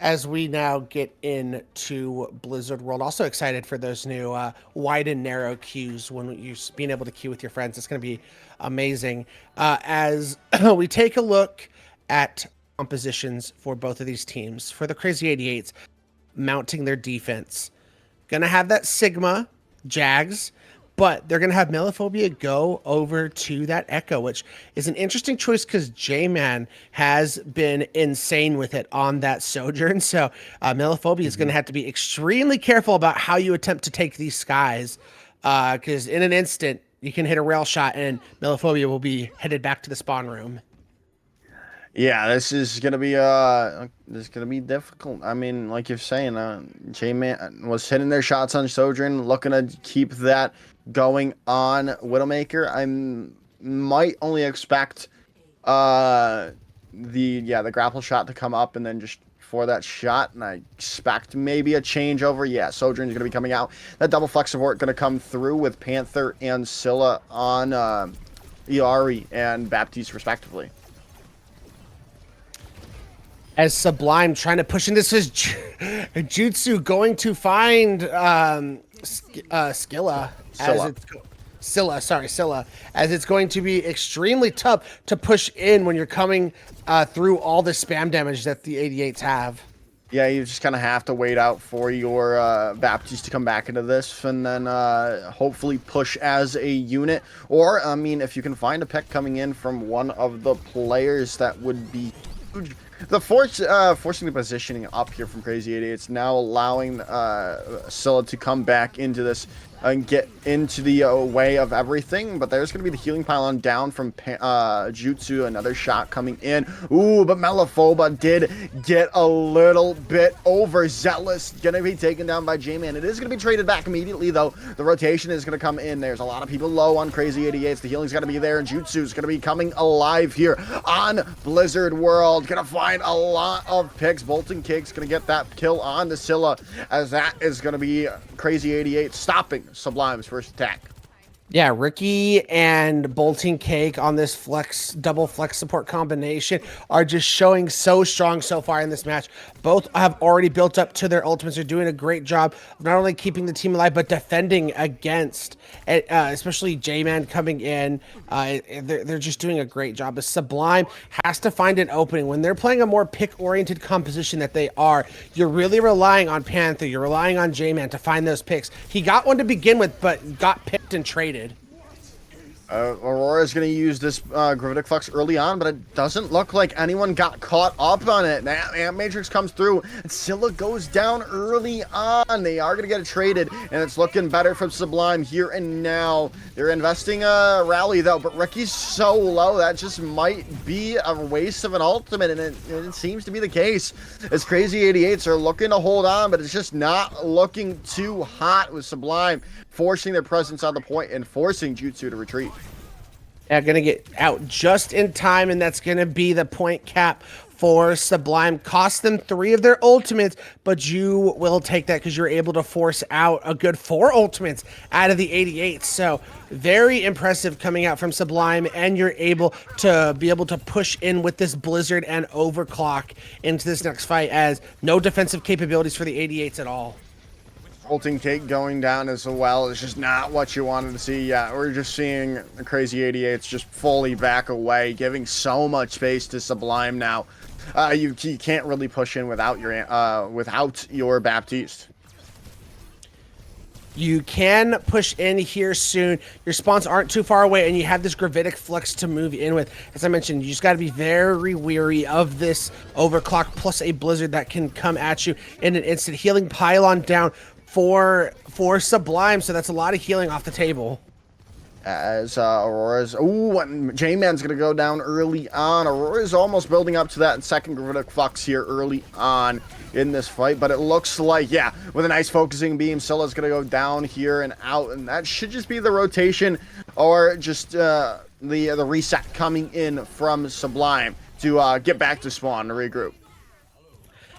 S6: As we now get into Blizzard World, also excited for those new wide and narrow queues when you're being able to queue with your friends. It's going to be amazing. As we take a look at compositions for both of these teams, for the Krazy 88s, mounting their defense, going to have that Sigma Jags, but they're going to have Meliphobia go over to that Echo, which is an interesting choice because J-Man has been insane with it on that Sojourn. So Meliphobia is going to have to be extremely careful about how you attempt to take these skies, because in an instant, you can hit a rail shot and Meliphobia will be headed back to the spawn room.
S5: Yeah, this is gonna be difficult. I mean, like you're saying, J-Man was hitting their shots on Sojourn, looking to keep that going on Widowmaker. I might only expect the grapple shot to come up and then just for that shot, and I expect maybe a changeover. Yeah, Sojourn's gonna be coming out. That double flex support gonna come through with Panther and Scylla on Iari and Baptiste respectively.
S6: As Sublime trying to push in, this is Jutsu going to find Scylla Scylla, as it's going to be extremely tough to push in when you're coming through all the spam damage that the 88s have.
S5: Yeah, you just kind of have to wait out for your Baptiste to come back into this, and then hopefully push as a unit. Or, I mean, if you can find a pick coming in from one of the players, that would be huge. The forcing the positioning up here from Krazy 88, it's now allowing Scylla to come back into this and get into the way of everything. But there's going to be the healing pylon down from Jutsu. Another shot coming in. Ooh, but Meliphoba did get a little bit overzealous. Going to be taken down by J-Man. It is going to be traded back immediately, though. The rotation is going to come in. There's a lot of people low on Krazy 88s. The healing's got to be there, and Jutsu's going to be coming alive here on Blizzard World. Going to find a lot of picks. Bolton Cake's going to get that kill on the Scylla, as that is going to be Krazy 88 stopping Sublime's first attack.
S6: Yeah, Ricky and Bolting Cake on this double flex support combination are just showing so strong so far in this match. Both have already built up to their ultimates. They're doing a great job of not only keeping the team alive, but defending against, especially J-Man coming in. They're just doing a great job. The Sublime has to find an opening. When they're playing a more pick-oriented composition that they are, you're really relying on Panther. You're relying on J-Man to find those picks. He got one to begin with, but got picked and traded.
S5: Aurora's going to use this Gravitic Flux early on, but it doesn't look like anyone got caught up on it. Now, Amp Matrix comes through, and Scylla goes down early on. They are going to get it traded, and it's looking better from Sublime here and now. They're investing a rally, though, but Ricky's so low, that just might be a waste of an ultimate, and it seems to be the case. As Krazy 88z are looking to hold on, but it's just not looking too hot with Sublime, forcing their presence on the point and forcing Jutsu to retreat.
S6: Yeah, gonna get out just in time, and that's gonna be the point cap for Sublime. Cost them 3 of their ultimates, but you will take that because you're able to force out a good 4 ultimates out of the 88. So very impressive coming out from Sublime, and you're able to push in with this Blizzard and Overclock into this next fight, as no defensive capabilities for the 88s at all.
S5: Ulting take going down as well is just not what you wanted to see yet. We're just seeing the Krazy 88s just fully back away, giving so much space to Sublime now. You can't really push in without your Baptiste.
S6: You can push in here soon. Your spawns aren't too far away, and you have this Gravitic Flux to move in with. As I mentioned, you just got to be very wary of this Overclock plus a Blizzard that can come at you in an instant. Healing Pylon down for Sublime, so that's a lot of healing off the table.
S5: As Aurora's... Ooh, and J-Man's going to go down early on. Aurora's almost building up to that second Gravitic Flux here early on in this fight, but it looks like, yeah, with a nice focusing beam, Scylla's going to go down here and out, and that should just be the rotation, or just the reset coming in from Sublime to get back to spawn to regroup.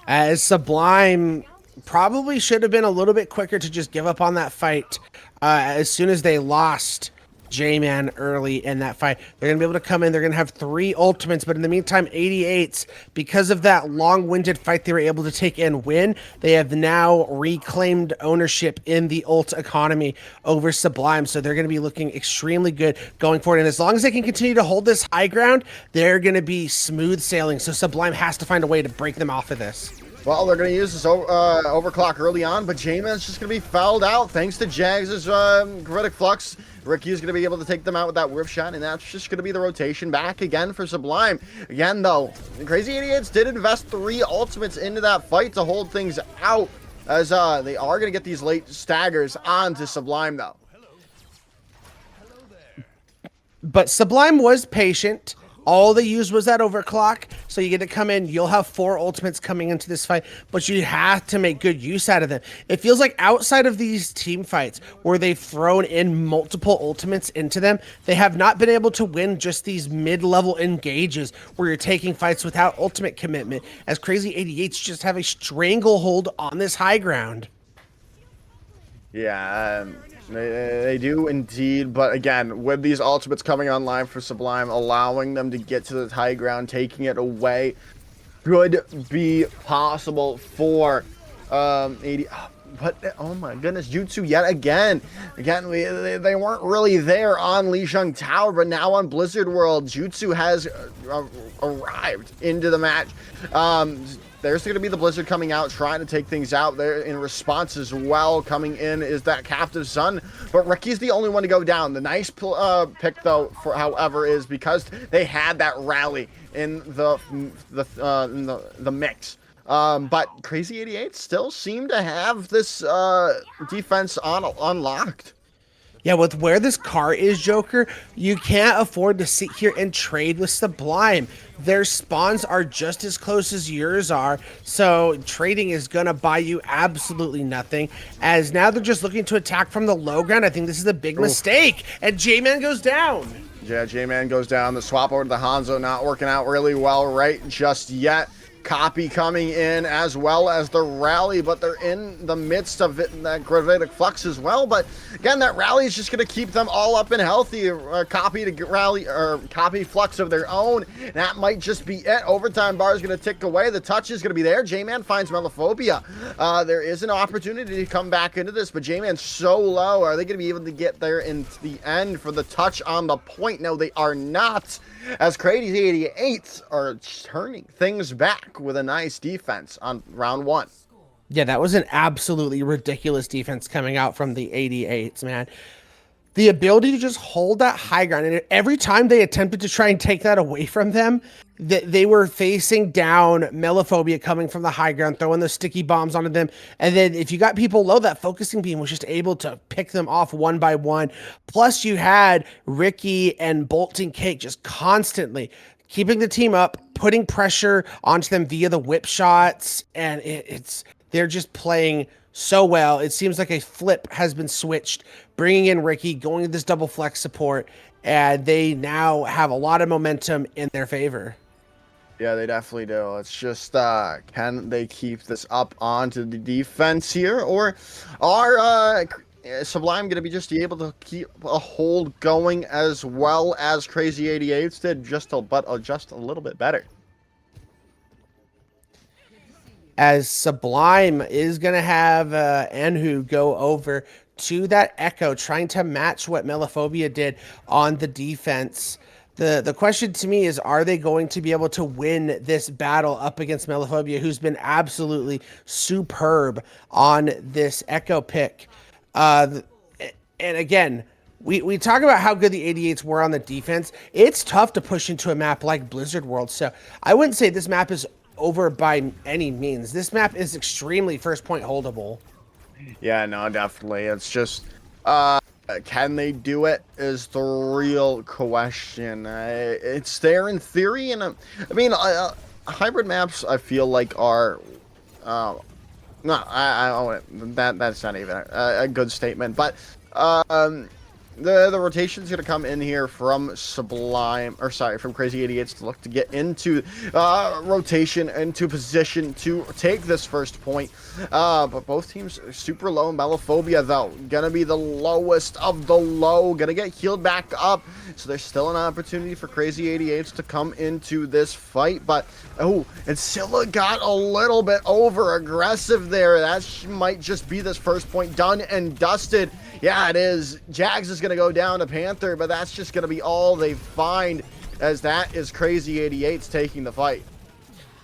S6: As Sublime probably should have been a little bit quicker to just give up on that fight as soon as they lost J-Man early in that fight. They're going to be able to come in. They're going to have 3 ultimates, but in the meantime, 88s, because of that long-winded fight they were able to take and win, they have now reclaimed ownership in the ult economy over Sublime, so they're going to be looking extremely good going forward, and as long as they can continue to hold this high ground, they're going to be smooth sailing, so Sublime has to find a way to break them off of this.
S5: Well, they're going to use this overclock early on, but J-Man's just going to be fouled out thanks to Jags' Gravitic Flux. Ricky's going to be able to take them out with that whiff shot, and that's just going to be the rotation back again for Sublime. Again, though, the Krazy 88s did invest 3 ultimates into that fight to hold things out, as they are going to get these late staggers onto Sublime, though.
S6: But Sublime was patient. All they used was that overclock, so you get to come in. You'll have 4 ultimates coming into this fight, but you have to make good use out of them. It feels like outside of these team fights where they've thrown in multiple ultimates into them, they have not been able to win just these mid-level engages where you're taking fights without ultimate commitment, as Krazy 88s just have a stranglehold on this high ground.
S5: Yeah, they do indeed, but again, with these ultimates coming online for Sublime, allowing them to get to the high ground, taking it away, could be possible for 80. But oh my goodness, Jutsu yet again. They weren't really there on Lijiang Tower, but now on Blizzard World, Jutsu has arrived into the match. There's going to be the Blizzard coming out, trying to take things out there in response as well. Coming in is that Captive Sun, but Ricky's the only one to go down. The nice pick, though, for however, is because they had that rally in the mix. But Krazy 88 still seem to have this defense unlocked.
S6: Yeah, with where this car is, Joker, you can't afford to sit here and trade with Sublime. Their spawns are just as close as yours are, so trading is going to buy you absolutely nothing. As now they're just looking to attack from the low ground. I think this is a big mistake, and J-Man goes down.
S5: Yeah, J-Man goes down. The swap over to the Hanzo not working out really well right just yet. Copy coming in as well as the rally, but they're in the midst of it in that Gravitic Flux as well. But again, that rally is just going to keep them all up and healthy. Copy to rally or copy Flux of their own. That might just be it. Overtime bar is going to tick away. The touch is going to be there. J-Man finds Melophobia. There is an opportunity to come back into this, but J-Man's so low. Are they going to be able to get there into the end for the touch on the point? No, they are not. As Krazy 88 are turning things back with a nice defense on round 1.
S6: Yeah, that was an absolutely ridiculous defense coming out from the 88s, man. the ability to just hold that high ground. And every time they attempted to try and take that away from them, they were facing down Melophobia coming from the high ground, throwing those sticky bombs onto them. And then if you got people low, that focusing beam was just able to pick them off one by one. Plus you had Ricky and Bolting Cake just constantly keeping the team up, putting pressure onto them via the whip shots. And they're just playing so well. It seems like a flip has been switched, bringing in Ricky, going to this double flex support, and they now have a lot of momentum in their favor.
S5: Yeah, they definitely do. It's just, can they keep this up onto the defense here, or are Sublime going to be just able to keep a hold going as well as Krazy 88z did, just a little bit better?
S6: As Sublime is going to have Anhu go over to that Echo, trying to match what Melophobia did on the defense. The question to me is, are they going to be able to win this battle up against Melophobia, who's been absolutely superb on this Echo pick? And again, we talk about how good the 88s were on the defense. It's tough to push into a map like Blizzard World, so I wouldn't say this map is over by any means. This map is extremely first point holdable.
S5: Yeah, no, definitely. It's just, can they do it is the real question. It's there in theory, and I mean, hybrid maps I feel like are, no, that's not even a good statement, but the rotation's going to come in here from Sublime, or sorry, from Krazy 88z to look to get into rotation, into position to take this first point. But both teams are super low. Melophobia, though, going to be the lowest of the low, going to get healed back up. So there's still an opportunity for Krazy 88z to come into this fight. But, oh, and Scylla got a little bit over aggressive there. That might just be this first point done and dusted. Yeah, it is. Jags is going to go down to Panther, but that's just going to be all they find, as that is Krazy 88z taking the fight.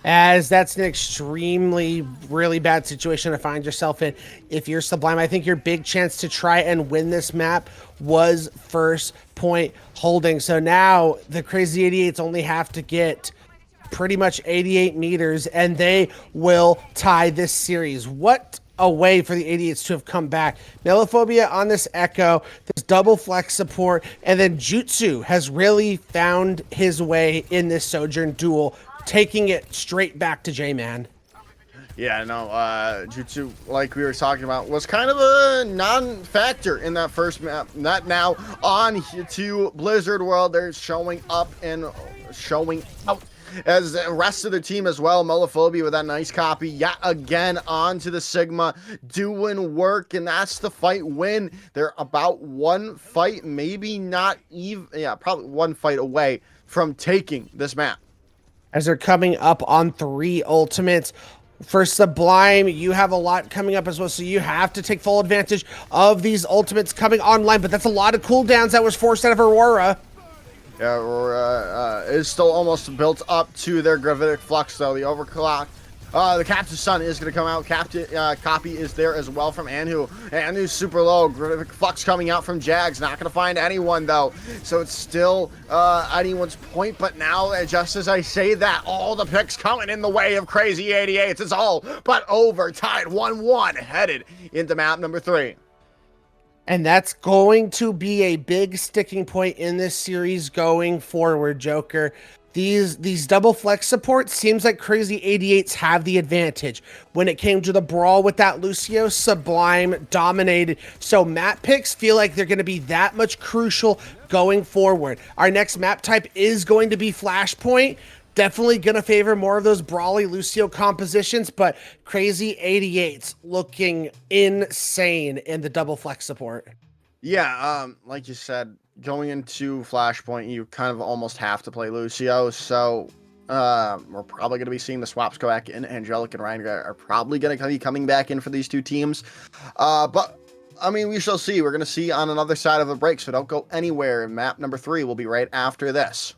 S6: As that's an extremely, really bad situation to find yourself in. If you're Sublime, I think your big chance to try and win this map was first point holding. So now the Krazy 88s only have to get pretty much 88 meters, and they will tie this series. What a way for the 88s to have come back. Melophobia on this Echo, this double flex support, and then Jutsu has really found his way in this Sojourn duel, taking it straight back to J-Man.
S5: Yeah, no, Jutsu, like we were talking about, was kind of a non-factor in that first map. Not now on to Blizzard World. They're showing up and showing out as the rest of the team as well. Melophobia with that nice copy yet again onto the Sigma, doing work, and that's the fight win. They're about one fight, maybe not even, yeah, probably one fight away from taking this map.
S6: As they're coming up on 3 ultimates. For Sublime, you have a lot coming up as well, so you have to take full advantage of these ultimates coming online, but that's a lot of cooldowns that was forced out of Aurora.
S5: Yeah, Aurora is still almost built up to their gravitic flux, though. The overclock. The Captain's Sun is going to come out. Copy is there as well from Anhu. Anhu's super low. Gravitic flux coming out from Jags. Not going to find anyone, though. So it's still anyone's point. But now, just as I say that, all the picks coming in the way of Krazy 88z. It's all but over. Tied 1-1. Headed into map number 3.
S6: And that's going to be a big sticking point in this series going forward, Joker. These double flex supports, seems like Krazy 88s have the advantage. When it came to the brawl with that Lucio, Sublime dominated. So map picks feel like they're going to be that much crucial going forward. Our next map type is going to be Flashpoint. Definitely going to favor more of those brawly Lucio compositions, but Krazy 88's looking insane in the double flex support.
S5: Yeah, like you said, going into Flashpoint, you kind of almost have to play Lucio, so we're probably going to be seeing the swaps go back in. Angelic and Ryan are probably going to be coming back in for these two teams, but I mean, we shall see. We're going to see on another side of the break, so don't go anywhere. Map number 3 will be right after this.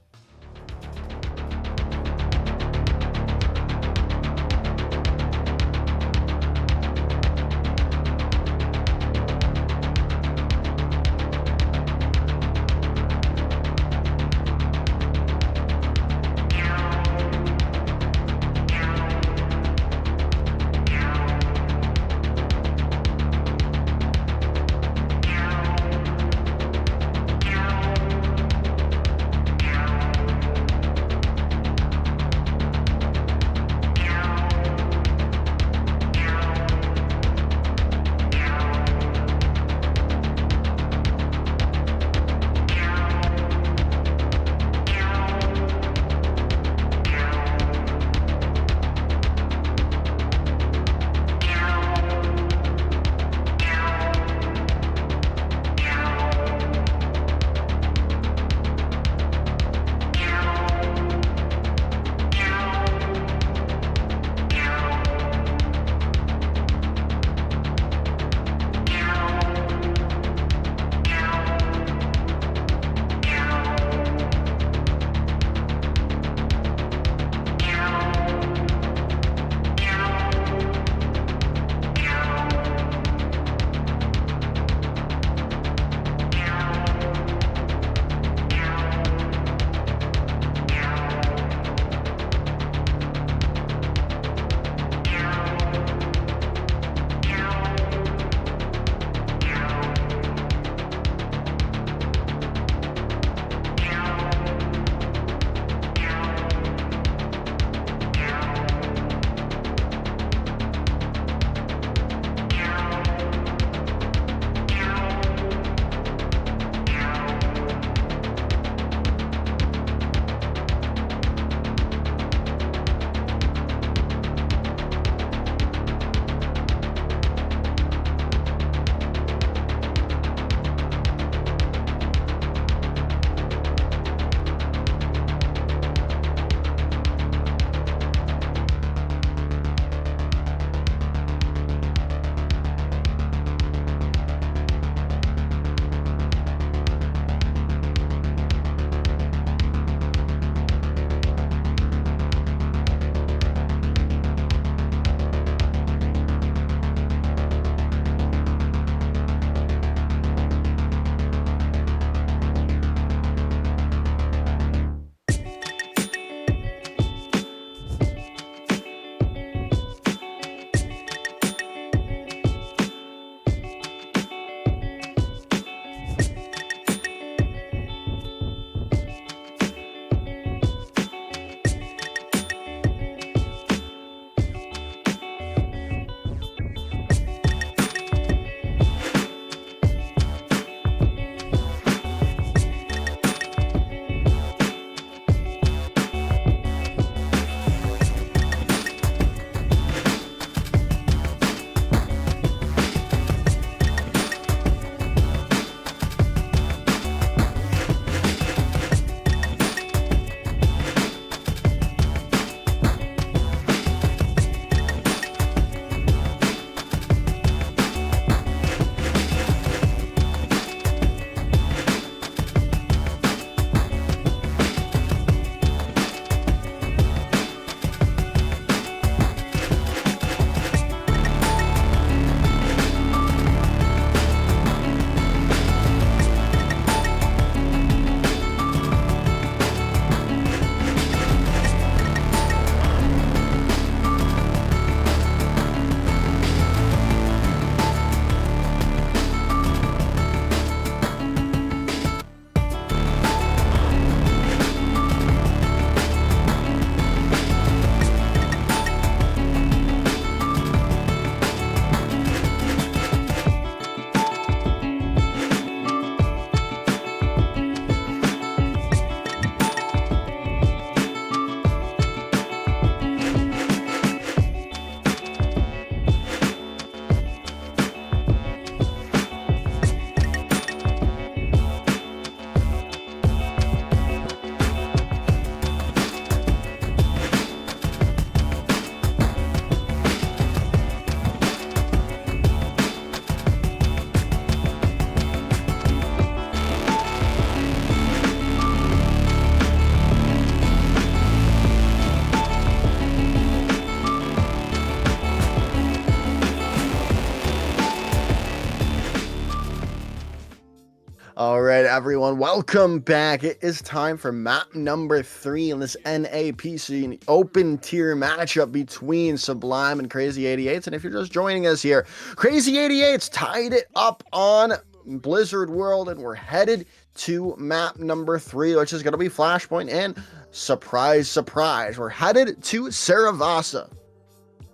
S5: All right, everyone, welcome back. It is time for map number 3 in this NAPC open tier matchup between Sublime and Krazy 88z. And if you're just joining us here, Krazy 88z tied it up on Blizzard World, and we're headed to map number 3, which is going to be Flashpoint. And surprise, surprise, we're headed to Saravasa.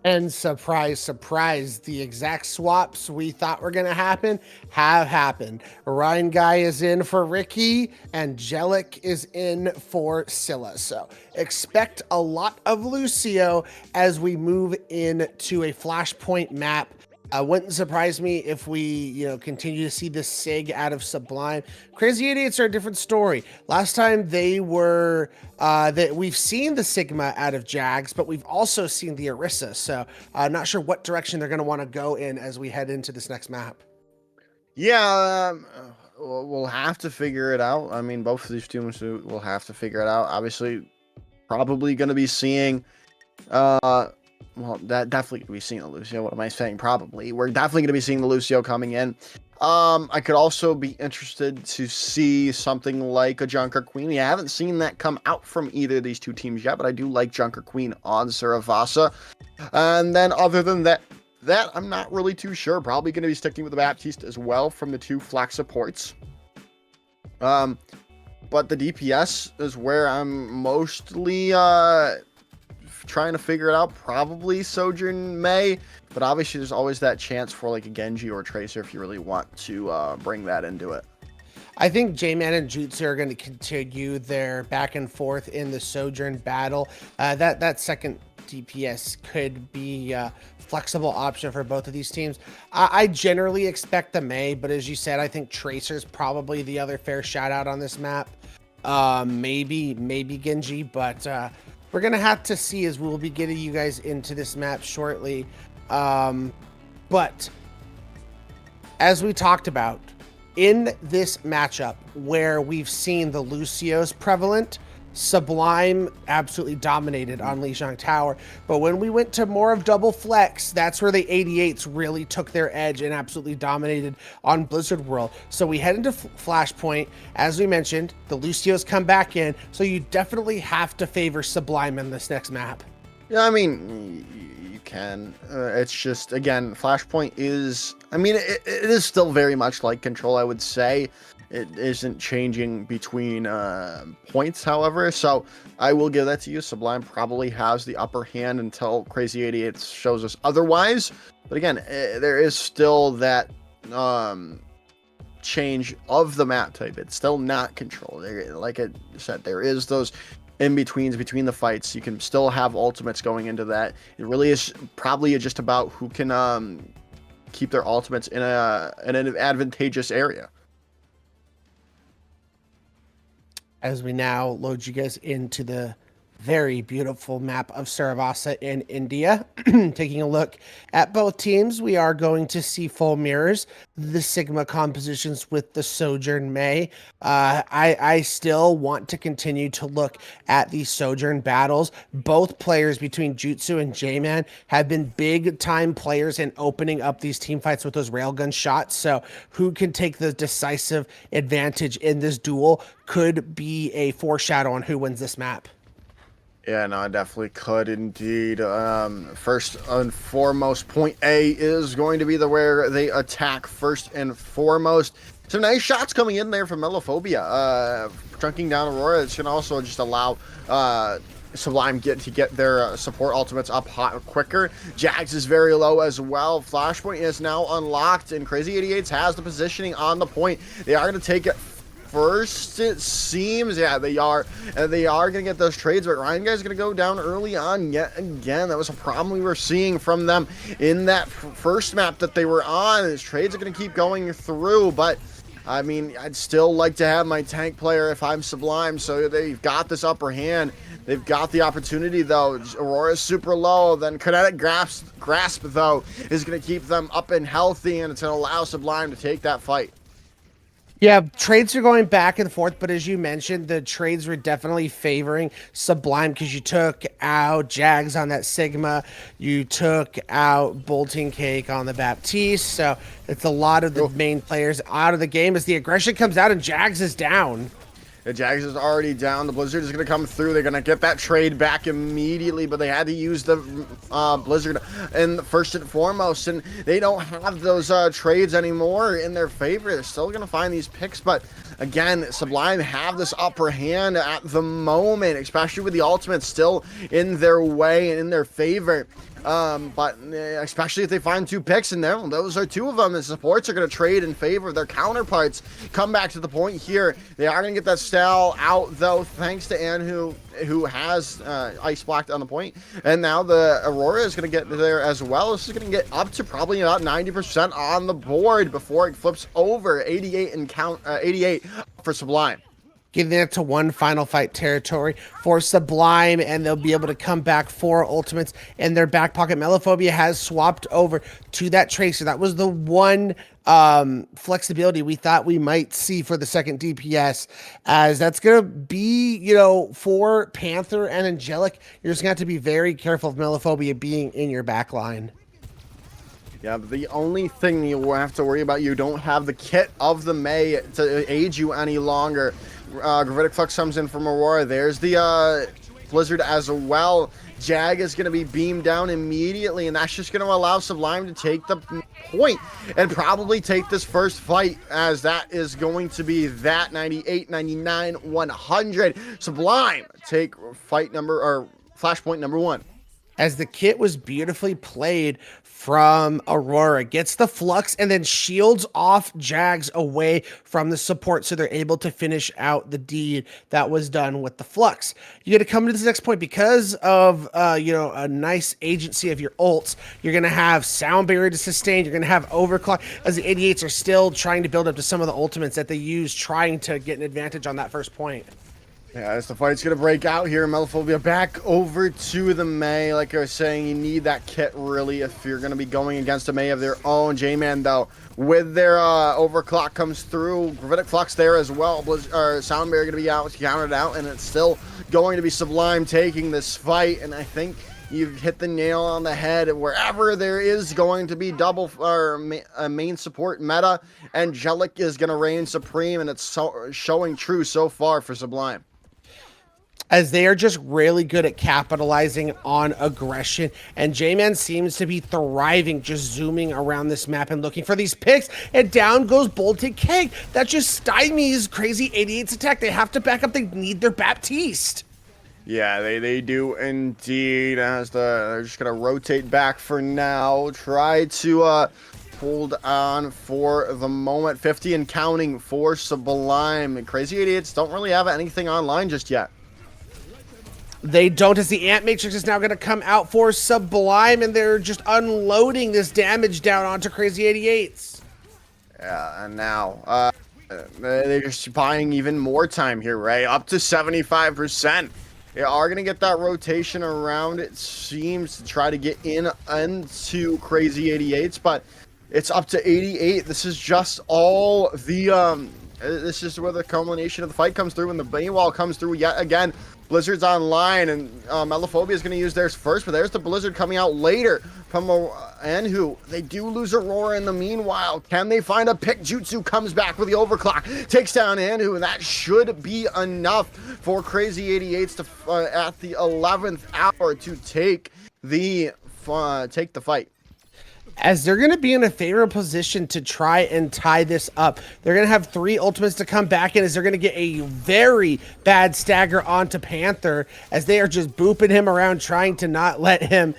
S6: And surprise, surprise, the exact swaps we thought were going to happen have happened. Ryan Guy is in for Ricky, and Jellic is in for Scylla. So expect a lot of Lucio as we move into a Flashpoint map. Wouldn't surprise me if we, continue to see this SIG out of Sublime. Krazy 88z are a different story. Last time they were, we've seen the Sigma out of Jags, but we've also seen the Orisa. So I'm not sure what direction they're going to want to go in as we head into this next map.
S5: Yeah, we'll have to figure it out. I mean, both of these teams will have to figure it out. Obviously, probably going to be seeing, well, that definitely going to be seeing the Lucio. What am I saying? Probably. We're definitely going to be seeing the Lucio coming in. I could also be interested to see something like a Junker Queen. We haven't seen that come out from either of these two teams yet, but I do like Junker Queen on Saravasa. And then other than that, I'm not really too sure. Probably going to be sticking with the Baptiste as well from the two flex supports. But the DPS is where I'm mostly trying to figure it out. Probably Sojourn May, but obviously there's always that chance for like a Genji or Tracer if you really want to bring that into it.
S6: I think J-Man and Jutsu are going to continue their back and forth in the Sojourn battle. That second DPS could be a flexible option for both of these teams. I generally expect the May, but as you said, I think Tracer's probably the other fair shout out on this map. Maybe Genji, but we're going to have to see as we'll be getting you guys into this map shortly. But as we talked about, in this matchup where we've seen the Lucios prevalent, Sublime absolutely dominated on Lijiang Tower. But when we went to more of double flex, that's where the 88s really took their edge and absolutely dominated on Blizzard World. So we head into Flashpoint. As we mentioned, the Lucios come back in. So you definitely have to favor Sublime in this next map.
S5: Yeah, I mean, you can. It's just, again, Flashpoint is, I mean, it is still very much like Control, I would say. It isn't changing between points, however, so I will give that to you. Sublime probably has the upper hand until Krazy 88 shows us otherwise. But again, there is still that change of the map type. It's still not Control. Like I said, there is those in-betweens between the fights. You can still have ultimates going into that. It really is probably just about who can keep their ultimates in an advantageous area.
S6: As we now load you guys into the very beautiful map of Saravasa in India. Taking a look at both teams, we are going to see full mirrors, the Sigma compositions with the Sojourn May. I still want to continue to look at these Sojourn battles. Both players between Jutsu and J-Man have been big time players in opening up these team fights with those railgun shots. So who can take the decisive advantage in this duel could be a foreshadow on who wins this map.
S5: Yeah, no, I definitely could indeed. First and foremost, point A is going to be where they attack first and foremost. Some nice shots coming in there from Melophobia. Chunking down Aurora. It's going to also just allow Sublime to get their support ultimates up hot quicker. Jags is very low as well. Flashpoint is now unlocked, and Krazy 88 has the positioning on the point. They are going to take it first, it seems. Yeah, they are. And they are going to get those trades, but Ryan Guy's going to go down early on yet again. That was a problem we were seeing from them in that first map that they were on. His trades are going to keep going through, but I mean, I'd still like to have my tank player if I'm Sublime, so they've got this upper hand. They've got the opportunity, though. Aurora's super low. Then Kinetic Grasp, though, is going to keep them up and healthy, and it's going to allow Sublime to take that fight.
S6: Yeah, trades are going back and forth, but as you mentioned, the trades were definitely favoring Sublime because you took out Jags on that Sigma, you took out Bolting Cake on the Baptiste, so it's a lot of the main players out of the game as the aggression comes out and Jags is down.
S5: The Jags is already down. The Blizzard is going to come through. They're going to get that trade back immediately, but they had to use the Blizzard in first and foremost, and they don't have those trades anymore in their favor. They're still going to find these picks, but again, Sublime have this upper hand at the moment, especially with the ultimates still in their way and in their favor. But especially if they find 2 picks in there, those are 2 of them. The supports are going to trade in favor of their counterparts. Come back to the point here. They are going to get that stall out, though, thanks to Anhu, who has ice blocked on the point. And now the Aurora is going to get there as well. This is going to get up to probably about 90% on the board before it flips over 88 and count 88 for Sublime.
S6: Getting it to one final fight territory for Sublime, and they'll be able to come back 4 ultimates in their back pocket. Melophobia has swapped over to that Tracer. That was the one flexibility we thought we might see for the second DPS, as that's going to be, you know, for Panther and Angelic. You're just going to have to be very careful of Melophobia being in your back line.
S5: Yeah, but the only thing you have to worry about, you don't have the kit of the May to aid you any longer. Gravitic Flux comes in from Aurora. There's the Blizzard as well. Jag is going to be beamed down immediately, and that's just going to allow Sublime to take the point and probably take this first fight, as that is going to be that 98, 99, 100. Sublime take fight number, or flashpoint number 1.
S6: As the kit was beautifully played from Aurora, gets the Flux and then shields off Jags away from the support, so they're able to finish out the deed that was done with the Flux. You got to come to this next point because of you know, a nice agency of your ults. You're gonna have Sound Barrier to sustain. You're gonna have Overclock, as the 88s are still trying to build up to some of the ultimates that they use, trying to get an advantage on that first point.
S5: Yeah, as the fight's going to break out here, Melophobia back over to the May. Like I was saying, you need that kit, really, if you're going to be going against a May of their own. J-Man, though, with their Overclock comes through. Gravitic Flux there as well. Sound Barrier going to be out, counted out, and it's still going to be Sublime taking this fight. And I think you've hit the nail on the head. Wherever there is going to be double or main support meta, Angelic is going to reign supreme, and it's showing true so far for Sublime,
S6: as they are just really good at capitalizing on aggression. And J-Man seems to be thriving, just zooming around this map and looking for these picks. And down goes Bolting Cake. That just stymies Krazy 88's attack. They have to back up. They need their Baptiste.
S5: Yeah, they do indeed. As they're just going to rotate back for now. Try to hold on for the moment. 50 and counting for Sublime. Krazy 88s don't really have anything online just yet.
S6: They don't, as the Ant Matrix is now going to come out for Sublime, and they're just unloading this damage down onto Krazy 88s.
S5: Yeah, and now they're just buying even more time here, right? Up to 75%. They are going to get that rotation around, it seems, to try to get into Krazy 88s, but it's up to 88. This is just all the this is where the culmination of the fight comes through, and the Bane Wall comes through yet again. Blizzard's online, and Melophobia is going to use theirs first, but there's the Blizzard coming out later from Anhu. They do lose Aurora in the meanwhile. Can they find a pick? Jutsu comes back with the Overclock, takes down Anhu, and that should be enough for Krazy 88s to at the 11th hour to take the fight.
S6: As they're going to be in a favorable position to try and tie this up. They're going to have 3 ultimates to come back in, as they're going to get a very bad stagger onto Panther, as they are just booping him around, trying to not let him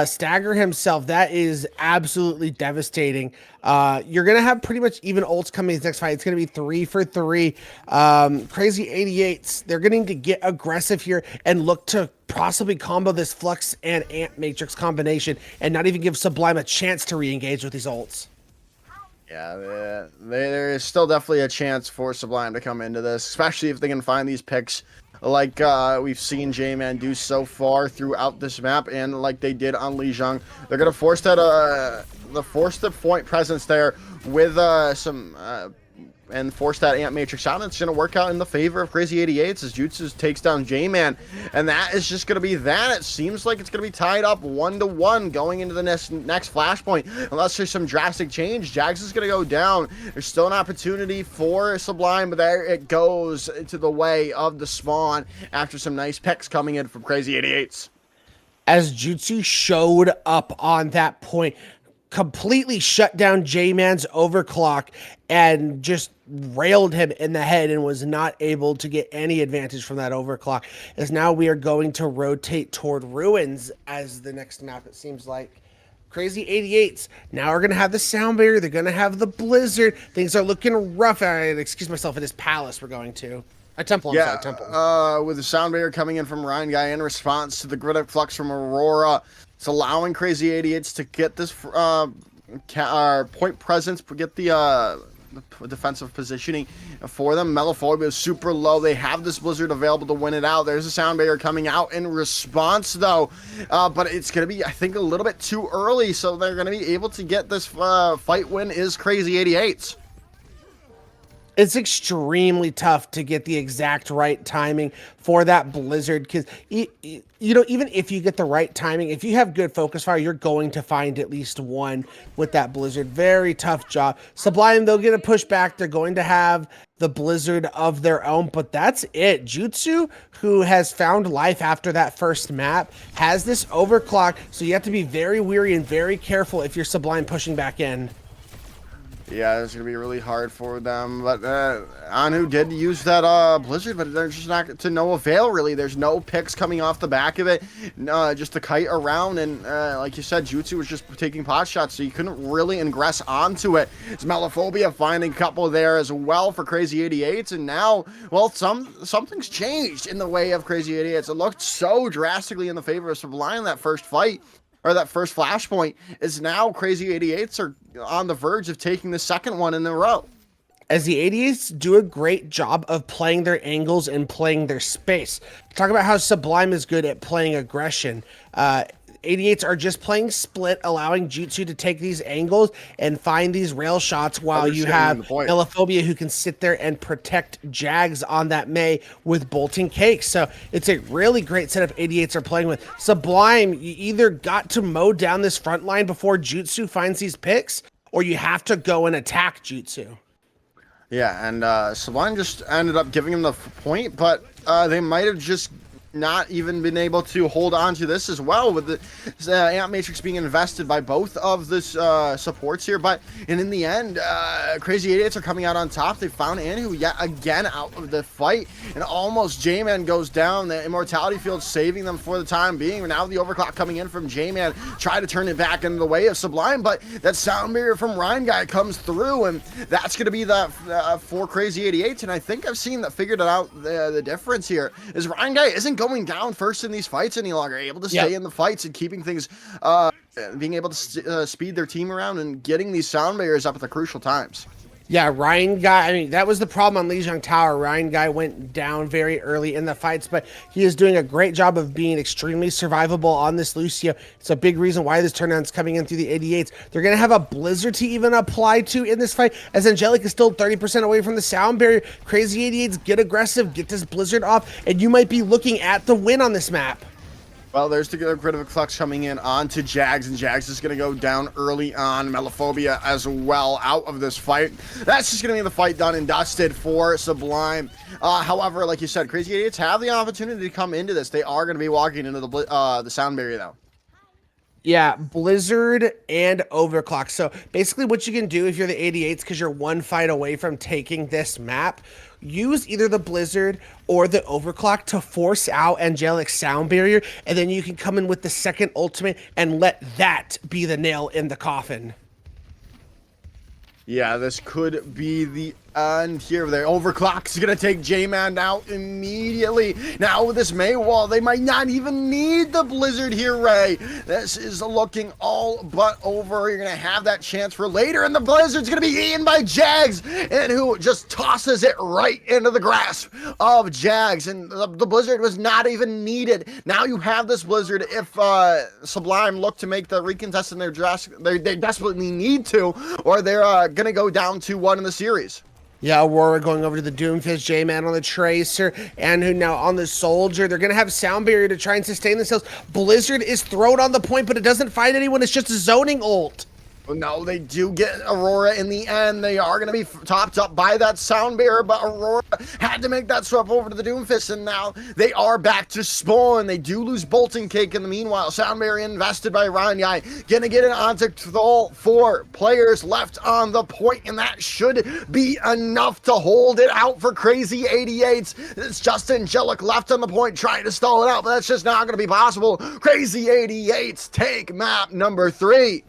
S6: stagger himself. That is absolutely devastating. You're going to have pretty much even ults coming in this next fight. It's going to be 3 for 3. Krazy 88s, they're going to need to get aggressive here and look to possibly combo this Flux and Ant Matrix combination and not even give Sublime a chance to re-engage with these ults.
S5: Yeah, there is still definitely a chance for Sublime to come into this, especially if they can find these picks like we've seen J-Man do so far throughout this map, and like they did on Lijiang. They're going to force that the point presence there with some and force that Ant Matrix out. And it's going to work out in the favor of Krazy 88z as Jutsu takes down J-Man. And that is just going to be that. It seems like it's going to be tied up 1-1 going into the next flashpoint. Unless there's some drastic change, Jags is going to go down. There's still an opportunity for Sublime, but there it goes to the way of the spawn after some nice picks coming in from Krazy 88z.
S6: As Jutsu showed up on that point, completely shut down J-Man's overclock and just railed him in the head and was not able to get any advantage from that overclock. As now we are going to rotate toward Ruins as the next map, it seems like. Krazy 88z. Now we're going to have the sound barrier. They're going to have the blizzard. Things are looking rough. Excuse myself, it is Palace we're going to. Temple, I'm sorry, Temple.
S5: With the sound barrier coming in from Ryan Guy in response to the grid flux from Aurora, it's allowing Krazy 88z to get this point presence, get the defensive positioning for them. Melophobia is super low. They have this blizzard available to win it out. There's a sound barrier coming out in response, though, but it's going to be, I think, a little bit too early, so they're going to be able to get this fight win is Krazy 88z.
S6: It's extremely tough to get the exact right timing for that blizzard because, you know, even if you get the right timing, if you have good focus fire, you're going to find at least one with that blizzard. Very tough job. Sublime, they'll get a push back. They're going to have the blizzard of their own, but that's it. Jutsu, who has found life after that first map, has this overclock, so you have to be very wary and very careful if you're Sublime pushing back in.
S5: Yeah, it's going to be really hard for them, but Anu did use that blizzard, but they're just not to no avail, really. There's no picks coming off the back of it, just the kite around, and like you said, Jutsu was just taking pot shots, so you couldn't really ingress onto it. It's Melophobia finding a couple there as well for Krazy 88z, and now, well, something's changed in the way of Krazy 88z. It looked so drastically in the favor of Sublime that first fight, or that first flashpoint, is now Krazy 88z are on the verge of taking the second one in a row.
S6: As the 88s do a great job of playing their angles and playing their space. Talk about how Sublime is good at playing aggression. 88s are just playing split, allowing Jutsu to take these angles and find these rail shots while you have Melophobia who can sit there and protect Jags on that May with bolting cakes. So it's a really great setup 88s are playing with. Sublime, you either got to mow down this front line before Jutsu finds these picks, or you have to go and attack Jutsu.
S5: Yeah, and Sublime just ended up giving him the point, but they might have just not even been able to hold on to this as well, with the Ant Matrix being invested by both of the supports here. But in the end, Krazy 88z are coming out on top. They found Anu yet again out of the fight, and almost J-Man goes down. The Immortality Field saving them for the time being. Now the overclock coming in from J-Man, try to turn it back into the way of Sublime, but that sound barrier from Ryan Guy comes through, and that's going to be the for Krazy 88z. And I think I've seen that, figured it out. The difference here is Ryan Guy isn't going down first in these fights any longer, able to stay in the fights and keeping things, being able to speed their team around and getting these sound barriers up at the crucial times.
S6: Yeah, Ryan Guy, I mean, that was the problem on Lijiang Tower. Ryan Guy went down very early in the fights, but he is doing a great job of being extremely survivable on this Lucio. It's a big reason why this turnaround's coming in through the 88s. They're going to have a blizzard to even apply to in this fight, as Angelic is still 30% away from the sound barrier. Krazy 88s, get aggressive, get this blizzard off, and you might be looking at the win on this map.
S5: Well, there's the grid of flux coming in onto Jags, and Jags is going to go down early on. Melophobia as well out of this fight. That's just going to be the fight done and dusted for Sublime. However, like you said, Krazy 88s have the opportunity to come into this. They are going to be walking into the sound barrier, though.
S6: Yeah, blizzard and overclock. So basically what you can do if you're the 88s, because you're one fight away from taking this map, use either the blizzard or the overclock to force out Angelic sound barrier, and then you can come in with the second ultimate and let that be the nail in the coffin.
S5: Yeah, this could be the end here. The overclock's gonna take J-Man out immediately. Now with this May wall, they might not even need the blizzard here, Ray. This is looking all but over. You're gonna have that chance for later, and the blizzard's gonna be eaten by Jags, and who just tosses it right into the grasp of Jags, and the blizzard was not even needed. Now you have this blizzard if Sublime look to make the recontest, and they desperately need to, or they're gonna go down 2-1 in the series.
S6: Yeah, Aurora going over to the Doomfist, J-Man on the Tracer, and who now on the Soldier. They're going to have Sound Barrier to try and sustain themselves. Blizzard is thrown on the point, but it doesn't find anyone. It's just a zoning ult.
S5: No, they do get Aurora in the end. They are going to be topped up by that Sound Bearer, but Aurora had to make that swap over to the Doomfist, and now they are back to spawn. They do lose Bolton Cake in the meanwhile. Sound Bearer invested by Ranyai. Going to get an onto all 4 players left on the point, and that should be enough to hold it out for Krazy 88z. It's just Angelic left on the point trying to stall it out, but that's just not going to be possible. Krazy 88z take map number 3.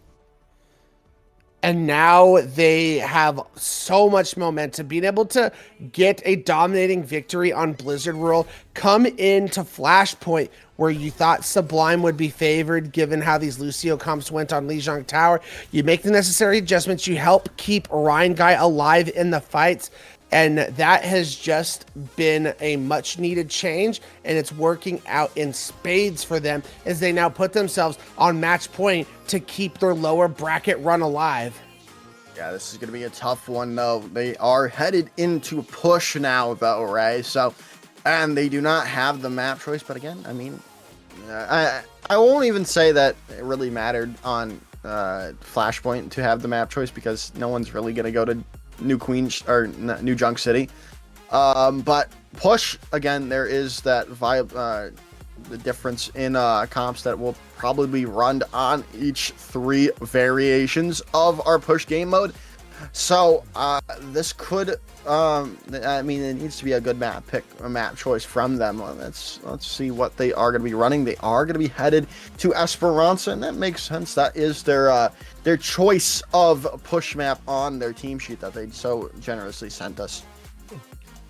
S6: And now they have so much momentum, being able to get a dominating victory on Blizzard World, come into Flashpoint, where you thought Sublime would be favored given how these Lucio comps went on Lijiang Tower. You make the necessary adjustments, you help keep Ryan Guy alive in the fights, and that has just been a much needed change, and it's working out in spades for them as they now put themselves on match point to keep their lower bracket run alive.
S5: Yeah, this is going to be a tough one, though. They are headed into push now, though, right? So, and they do not have the map choice, but again, I mean, I won't even say that it really mattered on Flashpoint to have the map choice, because no one's really going to go to New Queens or New Junk City. But push, again, there is that the difference in comps that will probably be run on each 3 variations of our push game mode. So this could, I mean, it needs to be a good map pick, a map choice from them. Let's see what they are going to be running. They are going to be headed to Esperanza, and that makes sense. That is their choice of push map on their team sheet that they so generously sent us.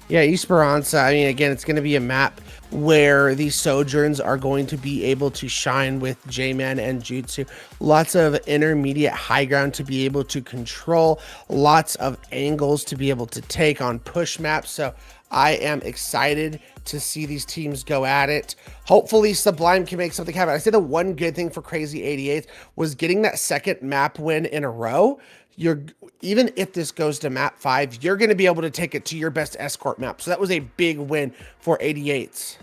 S6: Yeah, Esperanza, I mean, again, it's going to be a map where these Sojourns are going to be able to shine with J-Man and Jutsu. Lots of intermediate high ground to be able to control. Lots of angles to be able to take on push maps. So I am excited to see these teams go at it. Hopefully Sublime can make something happen. I say the one good thing for Krazy 88 was getting that second map win in a row. Even if this goes to map 5, you're going to be able to take it to your best escort map. So that was a big win for 88s.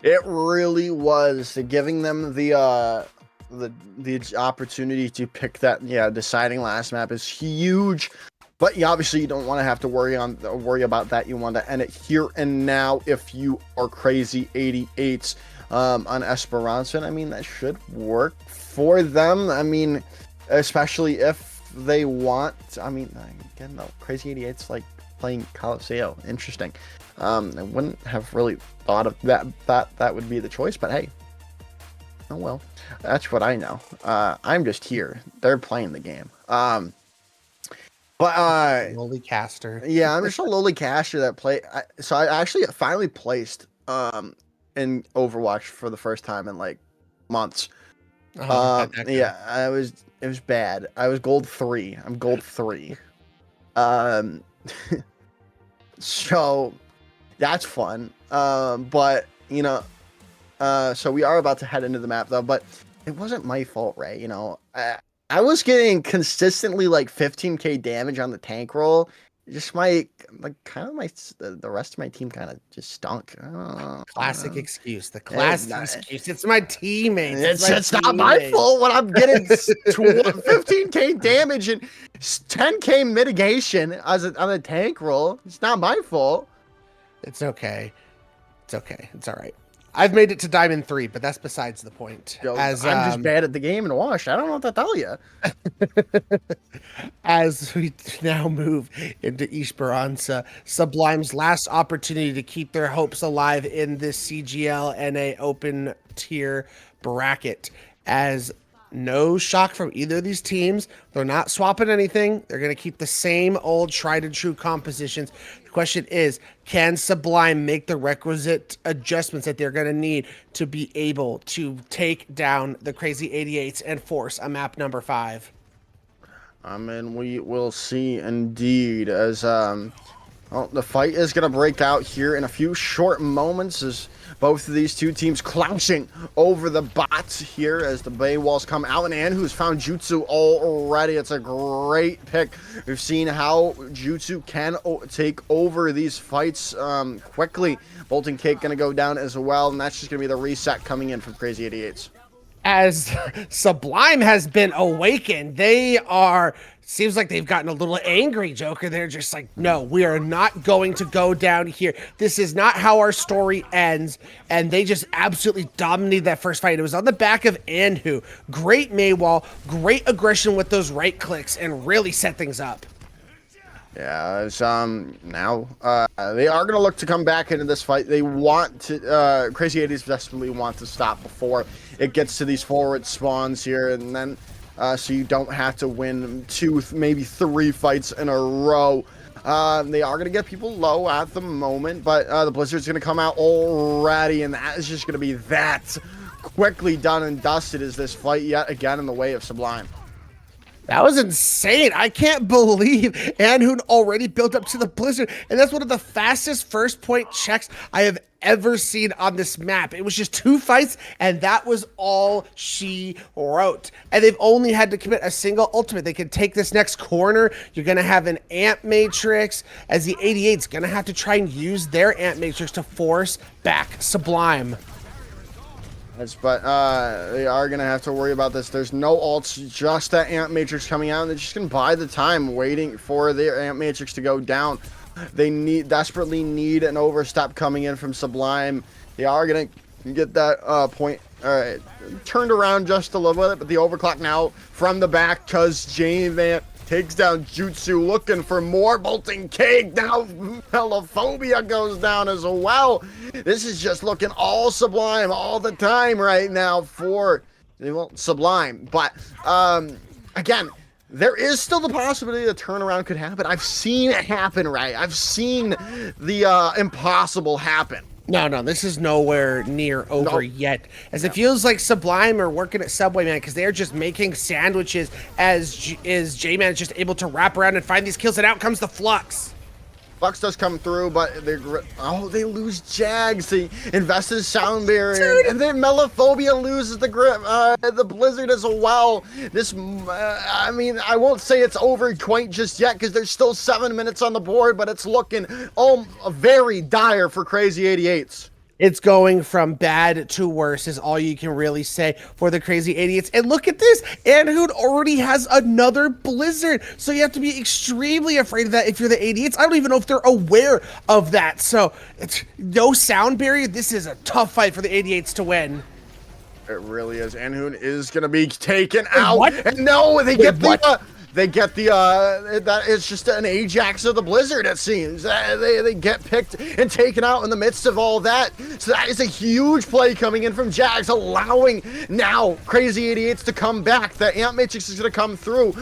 S5: It really was, giving them the opportunity to pick that deciding last map is huge. But obviously you don't want to have to worry about that. You want to end it here and now if you are Krazy 88s on Esperanza. And I mean, that should work for them. I mean, especially if they want, I mean, again, though, Krazy 88's like playing Coliseum. Interesting. I wouldn't have really thought of that would be the choice, but hey, oh well, that's what I know. I'm just here. They're playing the game.
S6: Lowly caster.
S5: Yeah, I'm just a lowly caster that play. So I actually finally placed in Overwatch for the first time in like months. Yeah, it was bad. I was gold 3. I'm gold 3. So that's fun. But you know, so we are about to head into the map though, but it wasn't my fault, right? You know, I was getting consistently like 15k damage on the tank roll. Just the rest of my team kind of just stunk.
S6: Classic excuse. The classic excuse. It's my teammates.
S5: It's not my fault when I'm getting 15k damage and 10k mitigation on a tank roll. It's not my fault.
S6: It's okay. It's okay. It's all right. I've made it to Diamond 3, but that's besides the point.
S5: Yo, I'm just bad at the game and wash. I don't know what to tell you.
S6: As we now move into Esperanza, Sublime's last opportunity to keep their hopes alive in this CGL NA open tier bracket. As no shock from either of these teams. They're not swapping anything. They're going to keep the same old tried and true compositions. The question is, can Sublime make the requisite adjustments that they're going to need to be able to take down the Krazy 88s and force a map number 5?
S5: I mean, we will see indeed as the fight is going to break out here in a few short moments as Both of these two teams clashing over the bots here as the Bay Walls come out, and Anhu's found Jutsu already. It's a great pick. We've seen how Jutsu can take over these fights quickly. Bolton Cake going to go down as well, and that's just going to be the reset coming in from Krazy 88z.
S6: As Sublime has been awakened, seems like they've gotten a little angry, Joker. They're just like, no, we are not going to go down here. This is not how our story ends. And they just absolutely dominated that first fight. It was on the back of Anhu. Great Maywall, great aggression with those right clicks, and really set things up.
S5: Yeah, it's, now they are going to look to come back into this fight. They want to, Krazy 88z desperately want to stop before it gets to these forward spawns here, and then, so you don't have to win 2, maybe 3 fights in a row. They are going to get people low at the moment, but the Blizzard's going to come out already, and that is just going to be that quickly done and dusted as this fight yet again in the way of Sublime.
S6: That was insane. I can't believe Anhu already built up to the Blizzard. And that's one of the fastest first point checks I have ever seen on this map. It was just 2 fights, and that was all she wrote. And they've only had to commit a single ultimate. They can take this next corner. You're going to have an Amp Matrix, as the 88's going to have to try and use their Amp Matrix to force back Sublime.
S5: But they are going to have to worry about this. There's no ults, just that Amp Matrix coming out. They're just going to buy the time waiting for their Amp Matrix to go down. They desperately need an overstep coming in from Sublime. They are going to get that point turned around just a little bit, but the overclock now from the back because J-Man takes down Jutsu, looking for more. Bolting Cake, now Melophobia goes down as well. This is just looking all Sublime all the time right now for, well, Sublime. But, again, there is still the possibility a turnaround could happen. I've seen it happen, right? I've seen the impossible happen.
S6: No, this is nowhere near over yet. As it feels like Sublime are working at Subway, man, because they're just making sandwiches as J-Man is just able to wrap around and find these kills, and out comes the Flux.
S5: Flux does come through, but they lose Jags. They invest in Sound Barrier, and then Melophobia loses the grip, the Blizzard as well. This, I mean, I won't say it's over quite just yet because there's still 7 minutes on the board, but it's looking very dire for Krazy 88z.
S6: It's going from bad to worse is all you can really say for the Krazy 88z. And look at this. Anhu already has another Blizzard. So you have to be extremely afraid of that if you're the 88z. I don't even know if they're aware of that. So it's no Sound Barrier. This is a tough fight for the 88z to win.
S5: It really is. Anhu is going to be taken out.
S6: What?
S5: And no, they get the... They get the, that it's just an Ajax of the Blizzard, it seems. They get picked and taken out in the midst of all that. So that is a huge play coming in from Jags, allowing now Krazy 88z to come back. The Amp Matrix is going to come through.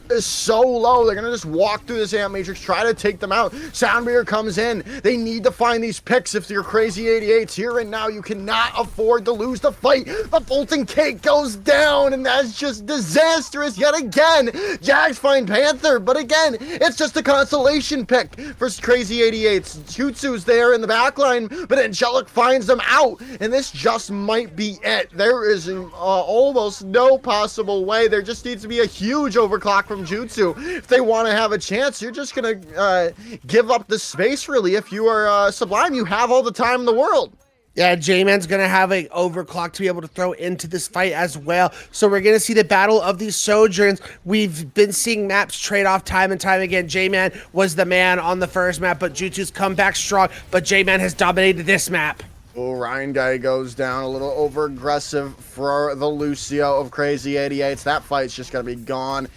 S5: Is so low, they're gonna just walk through this Amp Matrix, try to take them out. Sound Barrier comes in. They need to find these picks if you're Krazy 88z here and now. You cannot afford to lose the fight. The Bolton Cake goes down, and that's just disastrous yet again. Jags find Panther, but again, it's just a consolation pick for Krazy 88z. Jutsu's there in the backline, but Angelic finds them out, and this just might be it. There is almost no possible way. There just needs to be a huge overclock from Jutsu. If they want to have a chance, you're just going to give up the space, really. If you are Sublime, you have all the time in the world.
S6: Yeah, J-Man's going to have an overclock to be able to throw into this fight as well. So we're going to see the battle of these Sojourns. We've been seeing maps trade off time and time again. J-Man was the man on the first map, but Jutsu's come back strong. But J-Man has dominated this map.
S5: Oh, Ryan Guy goes down a little over aggressive for the Lucio of Krazy 88z. That fight's just going to be gone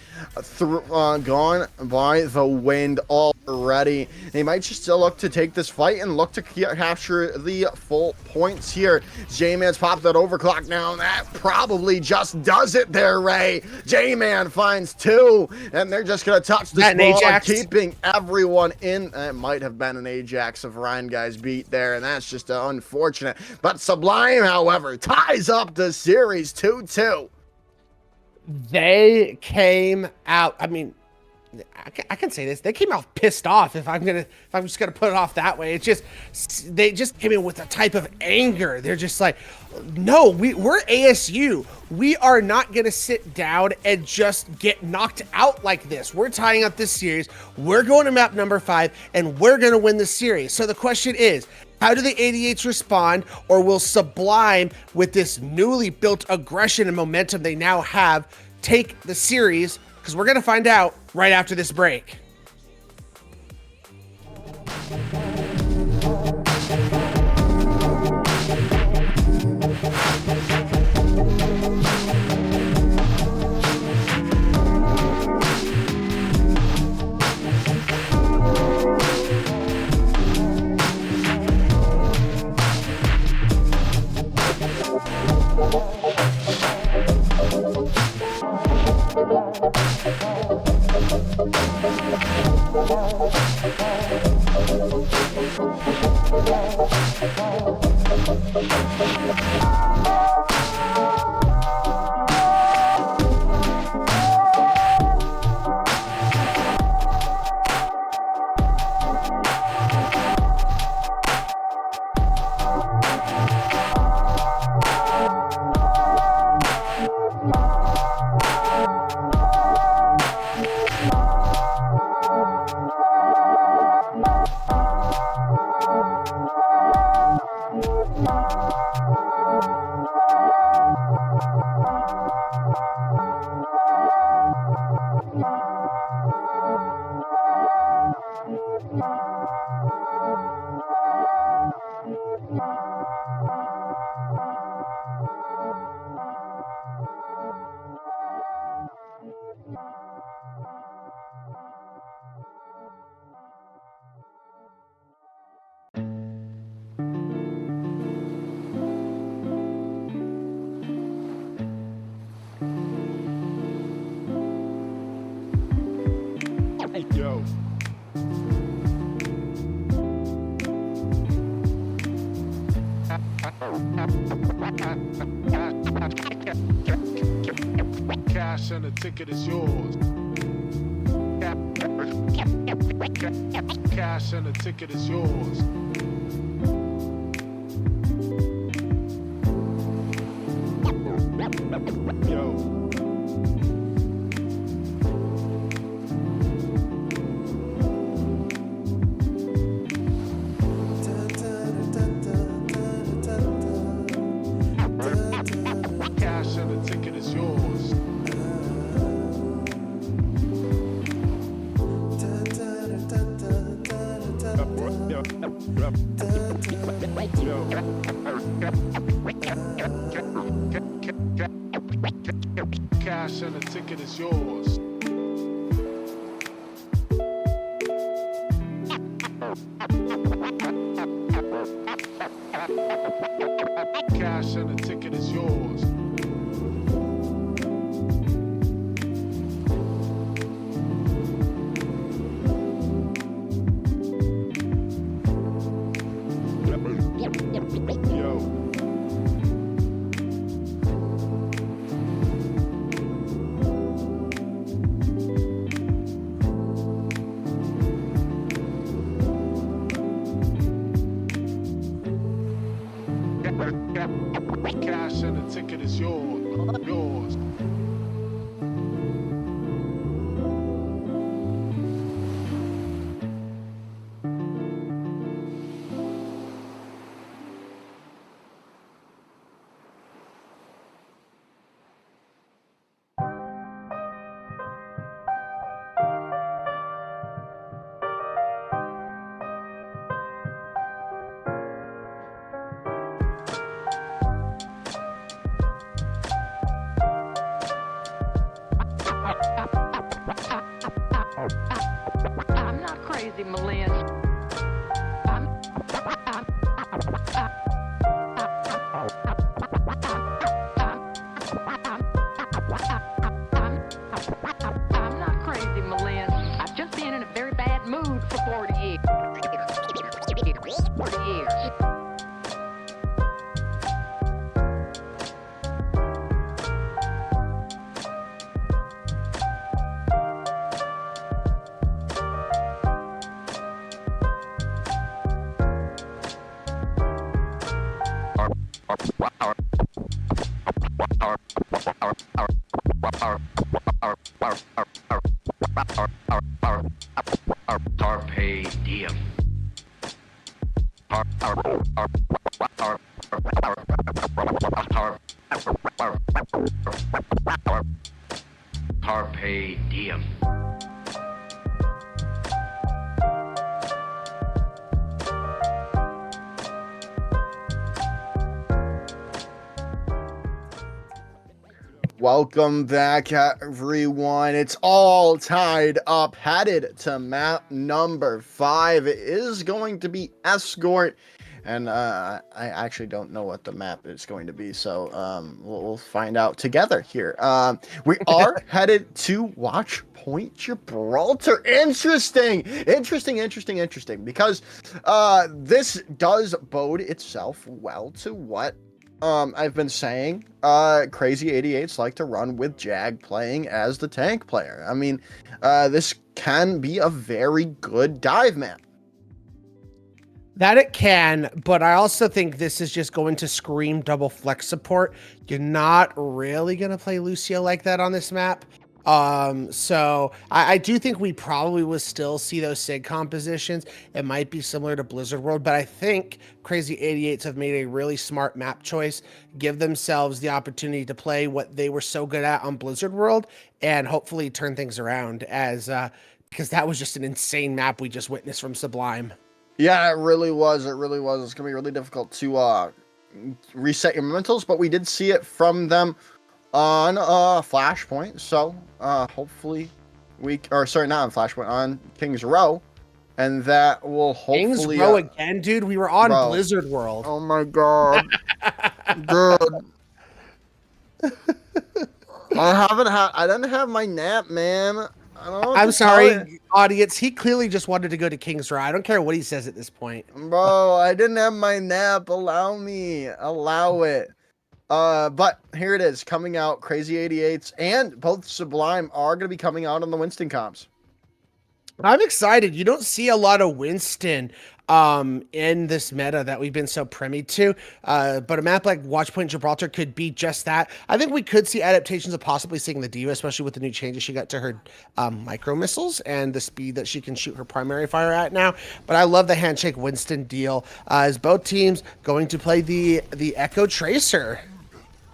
S5: gone by the wind already. They might just still look to take this fight and look to capture the full points here. J-Man's popped that overclock now, and that probably just does it there, Ray. J-Man finds 2, and they're just going to touch the ball, keeping everyone in. It might have been an Ajax of Ryan Guy's beat there, and that's just unfortunate. But Sublime, however, ties up the series 2-2.
S6: They came out. I mean, I can say this. They came out pissed off. If I'm just gonna put it off that way. It's just they just came in with a type of anger. They're just like, no, we're ASU. We are not gonna sit down and just get knocked out like this. We're tying up this series. We're going to map number 5, and we're gonna win the series. So the question is, how do the 88s respond, or will Sublime, with this newly built aggression and momentum they now have, take the series? Because we're going to find out right after this break.
S2: Yo. Cash and the ticket is yours. Cash and the ticket is yours. Yo. Cash and the ticket is yours. Cash and the ticket is yours. Cash and the ticket is yours. Yo. Cash and the ticket is yours. Yours.
S3: I'm not crazy, Malin. I'm not crazy, Malin. I've just been in a very bad mood for 40 years. 40 years.
S4: Carpe diem. Carpe diem.
S5: Welcome back, everyone. It's all tied up, headed to map number 5. It is going to be Escort, and I actually don't know what the map is going to be, so we'll find out together here. We are headed to Watch Point Gibraltar. Interesting, because this does bode itself well to what I've been saying, Krazy 88z like to run with Jag playing as the tank player. I mean, this can be a very good dive map.
S6: That it can, but I also think this is just going to scream double flex support. You're not really going to play Lucio like that on this map. So I do think we probably will still see those SIG compositions. It might be similar to Blizzard World, but I think Krazy 88z have made a really smart map choice, give themselves the opportunity to play what they were so good at on Blizzard World and hopefully turn things around because that was just an insane map we just witnessed from Sublime.
S5: Yeah, it really was. It's going to be really difficult to reset your mementals, but we did see it from them on Flashpoint, so hopefully not on Flashpoint, on King's Row, and that will hopefully
S6: King's Row again, dude. We were on
S5: Bro.
S6: Blizzard World.
S5: Oh my god. Dude. I didn't have my nap, man.
S6: I'm sorry, audience. He clearly just wanted to go to King's Row. I don't care what he says at this point.
S5: Bro, I didn't have my nap. Allow it. But here it is, coming out. Krazy 88z and both Sublime are going to be coming out on the Winston comps.
S6: I'm excited. You don't see a lot of Winston in this meta that we've been so privy to, but a map like Watchpoint Gibraltar could be just that. I think we could see adaptations of possibly seeing the Diva, especially with the new changes she got to her micro missiles and the speed that she can shoot her primary fire at now. But I love the handshake Winston deal, as both teams going to play the Echo Tracer.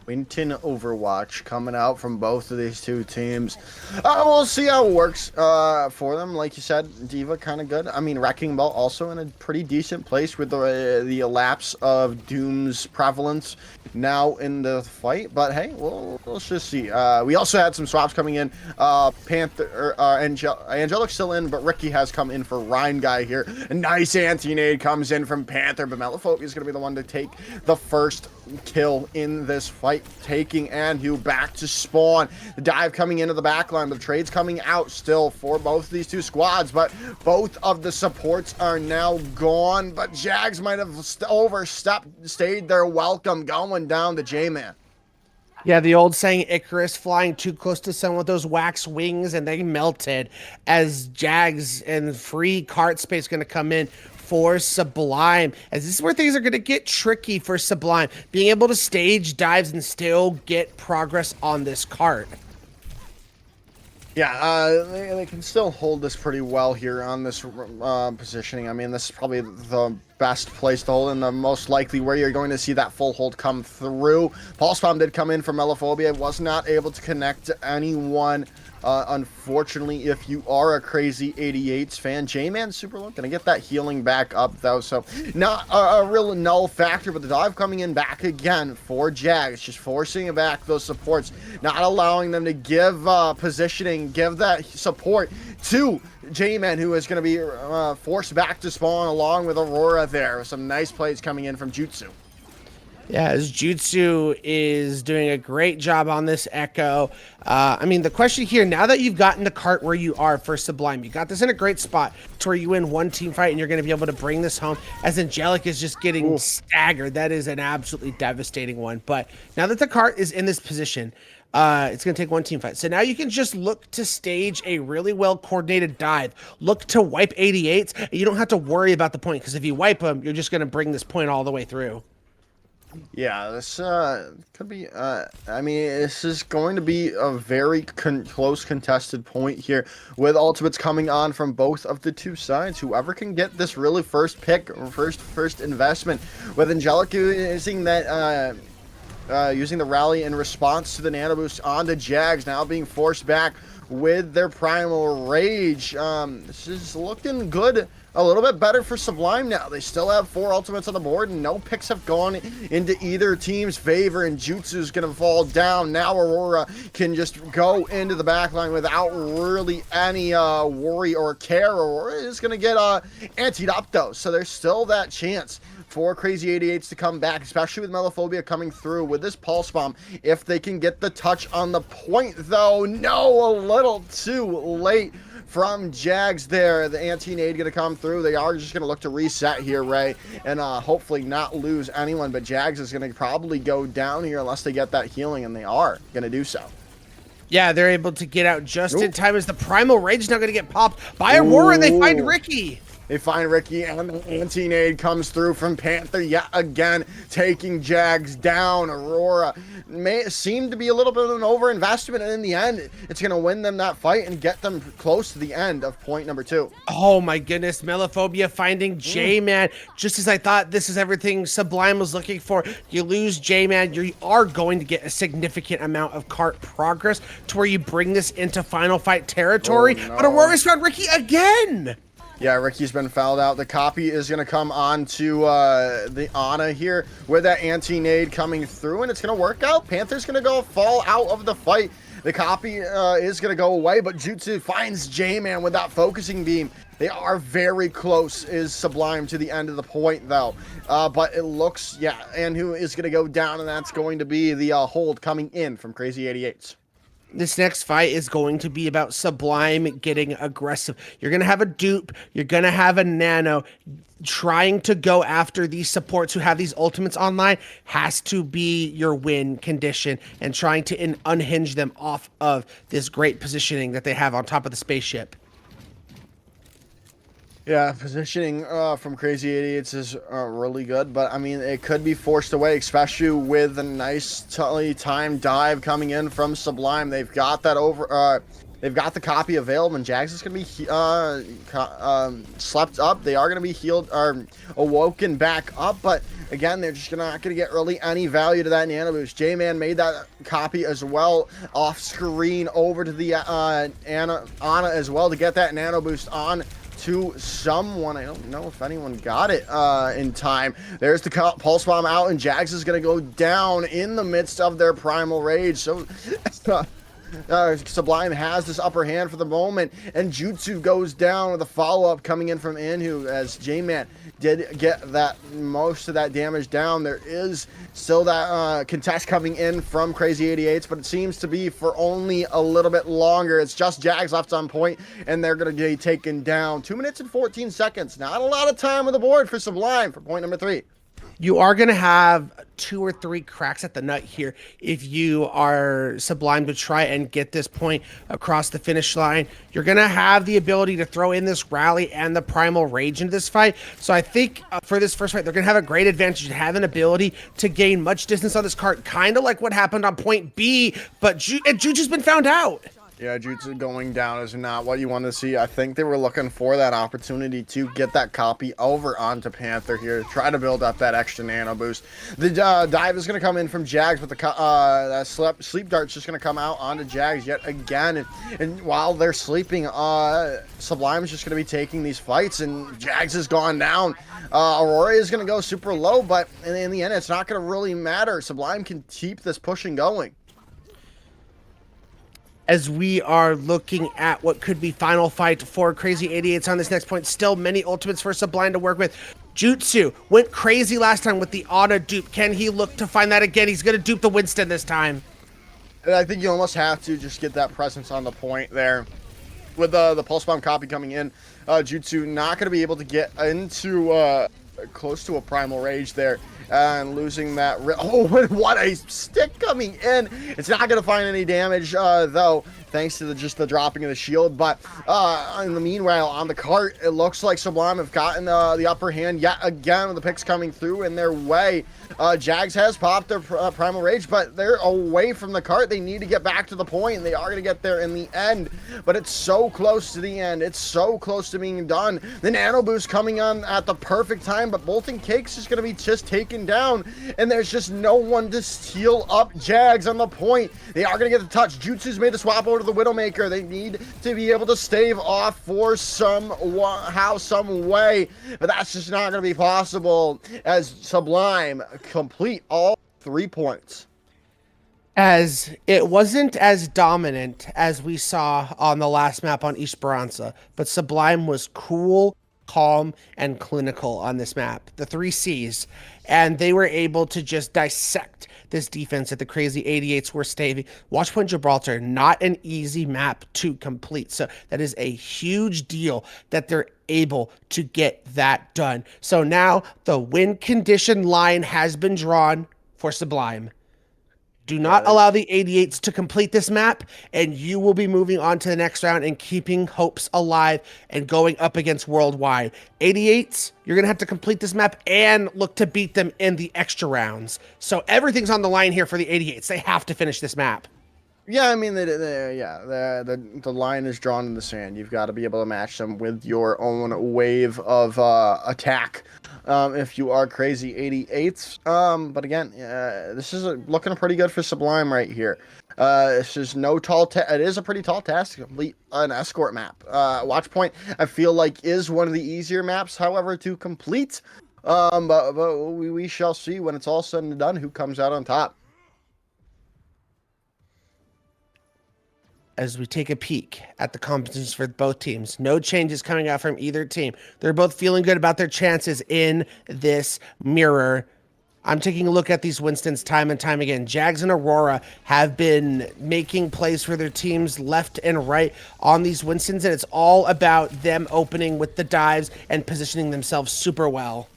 S5: Winton Overwatch coming out from both of these two teams. We'll see how it works for them. Like you said, Diva kind of good. I mean, Wrecking Ball also in a pretty decent place with the elapse of Doom's prevalence now in the fight. But hey, we'll just see. We also had some swaps coming in. Panther, Angelic's still in, but Ricky has come in for Rhine Guy here. A nice anti-nade comes in from Panther, but Meliphobia is going to be the one to take the first kill in this fight, taking Anhu back to spawn. The dive coming into the backline, but the trades coming out still for both of these two squads, but both of the supports are now gone, but Jags might have stayed their welcome, going down to J-Man.
S6: Yeah, the old saying, Icarus flying too close to someone with those wax wings, and they melted, as Jags and free cart space going to come in for Sublime, as this is where things are going to get tricky for Sublime, being able to stage dives and still get progress on this cart.
S5: Yeah, they can still hold this pretty well here on this positioning. I mean, this is probably the best place to hold and the most likely where you're going to see that full hold come through. Pulse Bomb did come in for Meliphobia, was not able to connect to anyone. Unfortunately, if you are a Krazy 88z fan, J-Man super low, gonna get that healing back up though, so not a real null factor, but the dive coming in back again for Jags, just forcing back those supports, not allowing them to give positioning, give that support to J-Man, who is going to be forced back to spawn along with Aurora there. Some nice plays coming in from Jutsu.
S6: Yeah, as Jutsu is doing a great job on this Echo. I mean, the question here, now that you've gotten the cart where you are for Sublime, you got this in a great spot to where you win one team fight and you're going to be able to bring this home, as Angelic is just getting staggered. That is an absolutely devastating one. But now that the cart is in this position, it's going to take one team fight. So now you can just look to stage a really well-coordinated dive. Look to wipe 88s. And you don't have to worry about the point, because if you wipe them, you're just going to bring this point all the way through.
S5: Yeah, this could be. I mean, this is going to be a very close contested point here, with ultimates coming on from both of the two sides. Whoever can get this really first pick or first investment, with Angelica using that. Using the rally in response to the nano boost onto Jags, now being forced back with their primal rage. This is looking good. A little bit better for Sublime now. They still have 4 ultimates on the board, and no picks have gone into either team's favor, and Jutsu's going to fall down. Now Aurora can just go into the backline without really any worry or care. Aurora is going to get antied up, though, so there's still that chance for Krazy 88z to come back, especially with Melophobia coming through with this Pulse Bomb. If they can get the touch on the point, though, no, a little too late from Jags there. The anti-nade going to come through. They are just going to look to reset here, Ray, and hopefully not lose anyone, but Jags is going to probably go down here unless they get that healing, and they are going to do so.
S6: Yeah, they're able to get out just in time as the Primal Rage is now going to get popped by Aurora, and they find Ricky.
S5: They find Ricky, and the anti-nade comes through from Panther yet again, taking Jags down. Aurora may seem to be a little bit of an overinvestment, and in the end, it's going to win them that fight and get them close to the end of point number 2.
S6: Oh my goodness, Melophobia finding J-Man. Just as I thought this is everything Sublime was looking for. You lose J-Man, you are going to get a significant amount of cart progress to where you bring this into final fight territory.
S5: Oh, no.
S6: But Aurora's found Ricky again.
S5: Yeah, Ricky's been fouled out. The copy is going to come on to the Ana here with that anti-nade coming through, and it's going to work out. Panther's going to fall out of the fight. The copy is going to go away, but Jutsu finds J-Man with that focusing beam. They are very close, is Sublime, to the end of the point, though. But it looks, yeah, and who is going to go down, and that's going to be the hold coming in from Krazy 88z.
S6: This next fight is going to be about Sublime getting aggressive. You're going to have a dupe. You're going to have a nano. Trying to go after these supports who have these ultimates online has to be your win condition, and trying to unhinge them off of this great positioning that they have on top of the spaceship.
S5: Yeah, positioning from Krazy 88z is really good, but I mean, it could be forced away, especially with a nice timed dive coming in from Sublime. They've got that they've got the copy available, and Jags is going to be slept up. They are going to be healed or awoken back up, but again, they're just not going to get really any value to that nano boost. J-Man made that copy as well off screen over to the Ana as well to get that nano boost on to someone. I don't know if anyone got it in time. There's the Pulse Bomb out, and Jags is going to go down in the midst of their Primal Rage. So Sublime has this upper hand for the moment, and Jutsu goes down with a follow-up coming in from Inhu as J-Man did get that most of that damage down. There is still that contest coming in from Krazy 88z, but it seems to be for only a little bit longer. It's just Jags left on point, and they're going to be taken down. 2 minutes and 14 seconds. Not a lot of time on the board for Sublime for point number 3.
S6: You are going to have 2 or 3 cracks at the nut here if you are Sublime to try and get this point across the finish line. You're going to have the ability to throw in this rally and the Primal Rage into this fight. So I think for this first fight, they're going to have a great advantage to have an ability to gain much distance on this cart, kind of like what happened on point B, but Juju's been found out.
S5: Yeah, Jutsu going down is not what you want to see. I think they were looking for that opportunity to get that copy over onto Panther here, try to build up that extra nano boost. The dive is going to come in from Jags, but the that sleep dart's just going to come out onto Jags yet again. And while they're sleeping, Sublime is just going to be taking these fights, and Jags has gone down. Aurora is going to go super low, but in the end, it's not going to really matter. Sublime can keep this pushing going.
S6: As we are looking at what could be final fight for Krazy 88z on this next point, still many ultimates for Sublime to work with. Jutsu went crazy last time with the auto dupe. Can he look to find that again? He's going to dupe the Winston this time.
S5: And I think you almost have to just get that presence on the point there. With the Pulse Bomb copy coming in, Jutsu not going to be able to get into close to a Primal Rage there. And losing that. Oh, what a stick coming in. It's not going to find any damage, though. thanks to just the dropping of the shield. But in the meanwhile, on the cart, it looks like Sublime have gotten the upper hand yet again with the picks coming through in their way. Jags has popped their Primal Rage, but they're away from the cart. They need to get back to the point, and they are going to get there in the end. But it's so close to the end. It's so close to being done. The Nano Boost coming on at the perfect time, but Bolton Cakes is going to be just taken down, and there's just no one to steal up Jags on the point. They are going to get the touch. Jutsu's made the swap over to the Widowmaker. They need to be able to stave off for some way, but that's just not going to be possible as Sublime complete all 3 points.
S6: As it wasn't as dominant as we saw on the last map on Esperanza, but Sublime was cool, calm, and clinical on this map, the 3 C's, and they were able to just dissect this defense that the Krazy 88s were staving. Watchpoint Gibraltar, not an easy map to complete, so that is a huge deal that they're able to get that done. So now the win condition line has been drawn for Sublime. Do not allow the 88s to complete this map, and you will be moving on to the next round and keeping hopes alive and going up against Worldwide. 88s, you're going to have to complete this map and look to beat them in the extra rounds. So everything's on the line here for the 88s. They have to finish this map.
S5: Yeah, I mean, the line is drawn in the sand. You've got to be able to match them with your own wave of attack. If you are Krazy 88s. But again, this is looking pretty good for Sublime right here. This is no tall it is a pretty tall task to complete an escort map. Watchpoint, I feel like, is one of the easier maps, however, to complete. But we shall see when it's all said and done who comes out on top.
S6: As we take a peek at the competitions for both teams, no changes coming out from either team. They're both feeling good about their chances in this mirror. I'm taking a look at these Winstons time and time again. Jags and Aurora have been making plays for their teams left and right on these Winstons, and it's all about them opening with the dives and positioning themselves super well.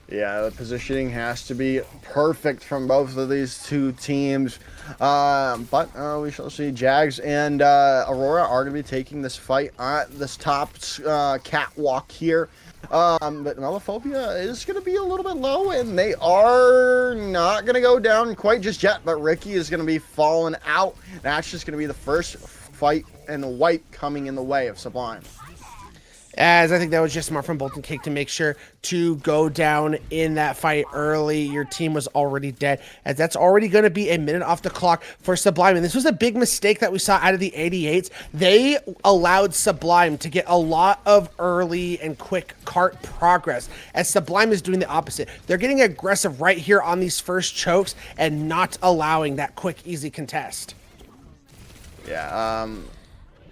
S5: Yeah, the positioning has to be perfect from both of these two teams. But we shall see. Jags and Aurora are going to be taking this fight at this top catwalk here. But Melophobia is going to be a little bit low, and they are not going to go down quite just yet. But Ricky is going to be falling out. That's just going to be the first fight and wipe coming in the way of Sublime.
S6: As I think that was just smart from Bolton Cake to make sure to go down in that fight early. Your team was already dead, as that's already going to be a minute off the clock for Sublime. And this was a big mistake that we saw out of the 88s. They allowed Sublime to get a lot of early and quick cart progress, as Sublime is doing the opposite. They're getting aggressive right here on these first chokes and not allowing that quick, easy contest.
S5: Yeah,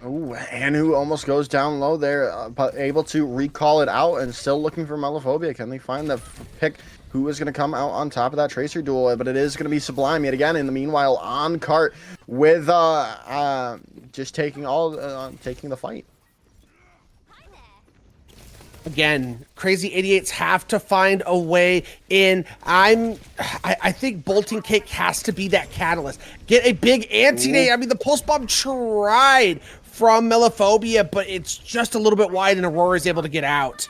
S5: ooh, Anu almost goes down low there, but able to recall it out and still looking for Melophobia. Can they find the pick who is going to come out on top of that Tracer duel? But it is going to be Sublime yet again. In the meanwhile, on cart with just taking the fight.
S6: Again, Krazy 88s have to find a way in. I think Bolton Cake has to be that catalyst. Get a big anti-nade. I mean, the pulse bomb tried from Melophobia, but it's just a little bit wide, and Aurora is able to get out.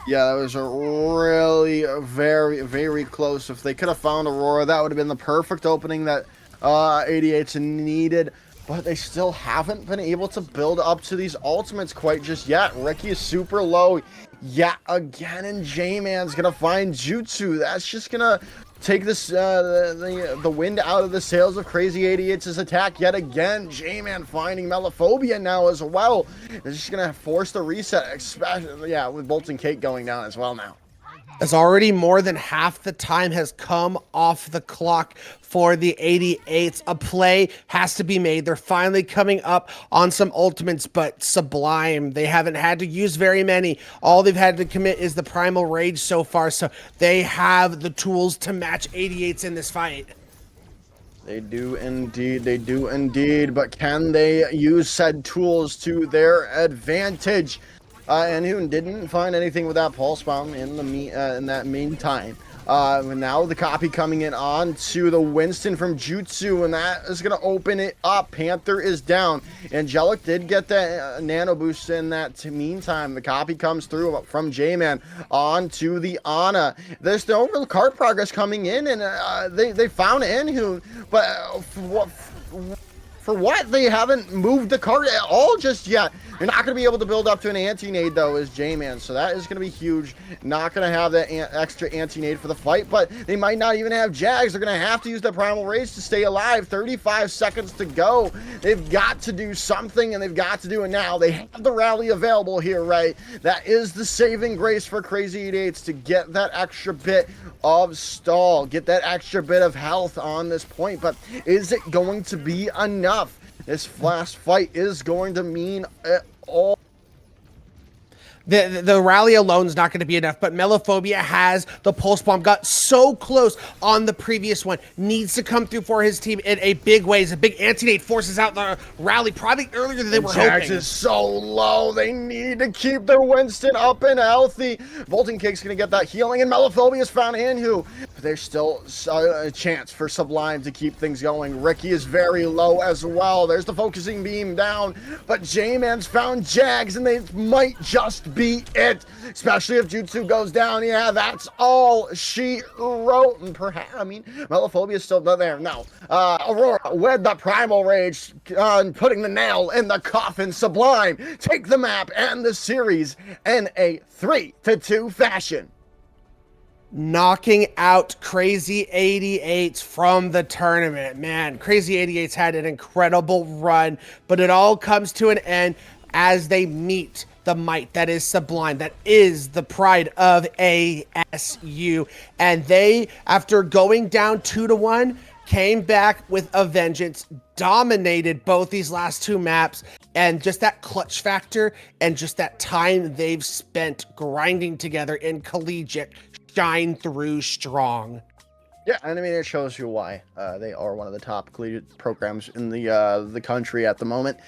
S5: Yeah, that was a really very, very close. If they could have found Aurora, that would have been the perfect opening that 88s needed. But they still haven't been able to build up to these ultimates quite just yet. Ricky is super low yet again, and J-Man's gonna find Jutsu. That's just gonna take this the wind out of the sails of Krazy 88's attack yet again. J-Man finding Melophobia now as well. It's just gonna force the reset, especially with Bolton Cake going down as well now.
S6: As already more than half the time has come off the clock for the 88s. A play has to be made. They're finally coming up on some ultimates, but Sublime, they haven't had to use very many. All they've had to commit is the Primal Rage so far, so they have the tools to match 88s in this fight.
S5: They do indeed, but can they use said tools to their advantage? And who didn't find anything with that pulse bomb in that meantime. Now the copy coming in on to the Winston from Jutsu, and that is going to open it up. Panther is down. Angelic did get the nano boost in that meantime. The copy comes through from J-Man on to the Ana. There's no real card progress coming in, and they found Anhu, but for what? They haven't moved the card at all just yet. You're not going to be able to build up to an anti-nade, though, as J-Man. So that is going to be huge. Not going to have that extra anti-nade for the fight, but they might not even have Jags. They're going to have to use the Primal Rage to stay alive. 35 seconds to go. They've got to do something, and they've got to do it now. They have the rally available here, right? That is the saving grace for Krazy 88z to get that extra bit of stall, get that extra bit of health on this point. But is it going to be enough? This last fight is going to mean it all.
S6: The rally alone is not going to be enough, but Melophobia has the pulse bomb, got so close on the previous one, needs to come through for his team in a big way. It's a big anti-nade, forces out the rally probably earlier than they were
S5: Jax
S6: hoping.
S5: is so low. They need to keep their Winston up and healthy. Volting Kick's going to get that healing, and Melophobia's found Anhu. But there's still a chance for Sublime to keep things going. Ricky is very low as well. There's the focusing beam down, but J-Man's found Jags, and they might just be it, especially if Jutsu goes down. Yeah, that's all she wrote. And perhaps, I mean, Melophobia is still not there. No, Aurora with the Primal Rage, putting the nail in the coffin. Sublime take the map and the series in a 3-2 fashion.
S6: Knocking out Krazy 88z from the tournament. Man, Krazy 88z had an incredible run, but it all comes to an end as they meet the might that is Sublime, that is the pride of ASU. And they, after going down 2-1, came back with a vengeance, dominated both these last two maps, and just that clutch factor and just that time they've spent grinding together in collegiate shine through strong.
S5: Yeah, and I mean, it shows you why they are one of the top collegiate programs in the country at the moment.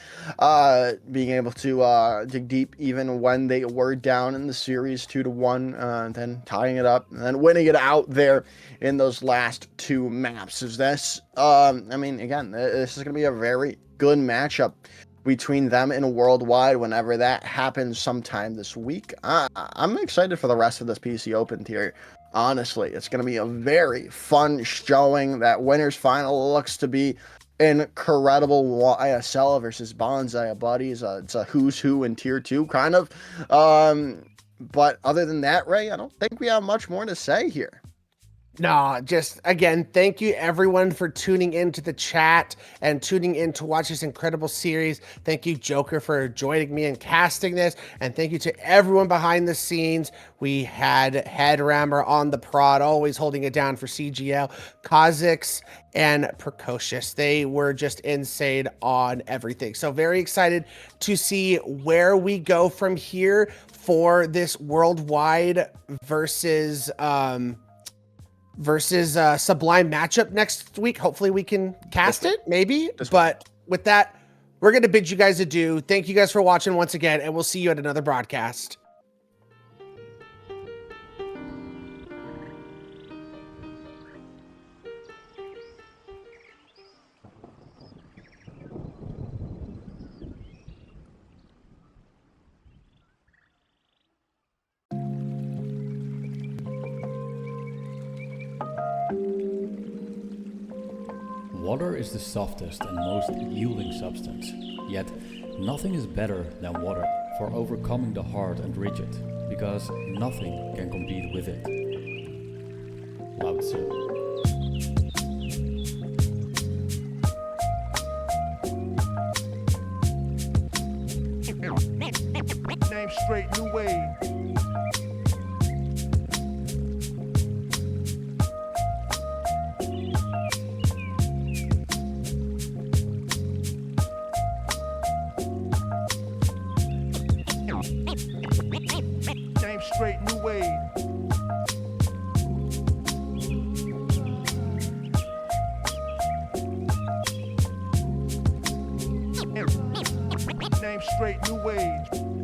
S5: Being able to dig deep even when they were down in the series 2-1, then tying it up and then winning it out there in those last two maps. Is this? I mean, again, this is going to be a very good matchup between them and Worldwide whenever that happens sometime this week. I'm excited for the rest of this PC Open tier. Honestly, it's going to be a very fun showing. That winners final looks to be incredible. YSL versus Bonsai Buddies. It's a who's who in tier 2 kind of. But other than that, Ray, I don't think we have much more to say here.
S6: No, just again, thank you everyone for tuning into the chat and tuning in to watch this incredible series. Thank you, Joker, for joining me and casting this. And thank you to everyone behind the scenes. We had Headrammer on the prod, always holding it down for CGL, Khazix, and Precocious. They were just insane on everything. So very excited to see where we go from here for this Worldwide versus Sublime matchup next week. Hopefully we can cast it, maybe. But with that, we're going to bid you guys adieu. Thank you guys for watching once again, and we'll see you at another broadcast.
S7: Water is the softest and most yielding substance, yet nothing is better than water for overcoming the hard and rigid, because nothing can compete with it. Lao Tzu.
S2: Name straight, new wave. Name straight, new wave. Name straight, new wave.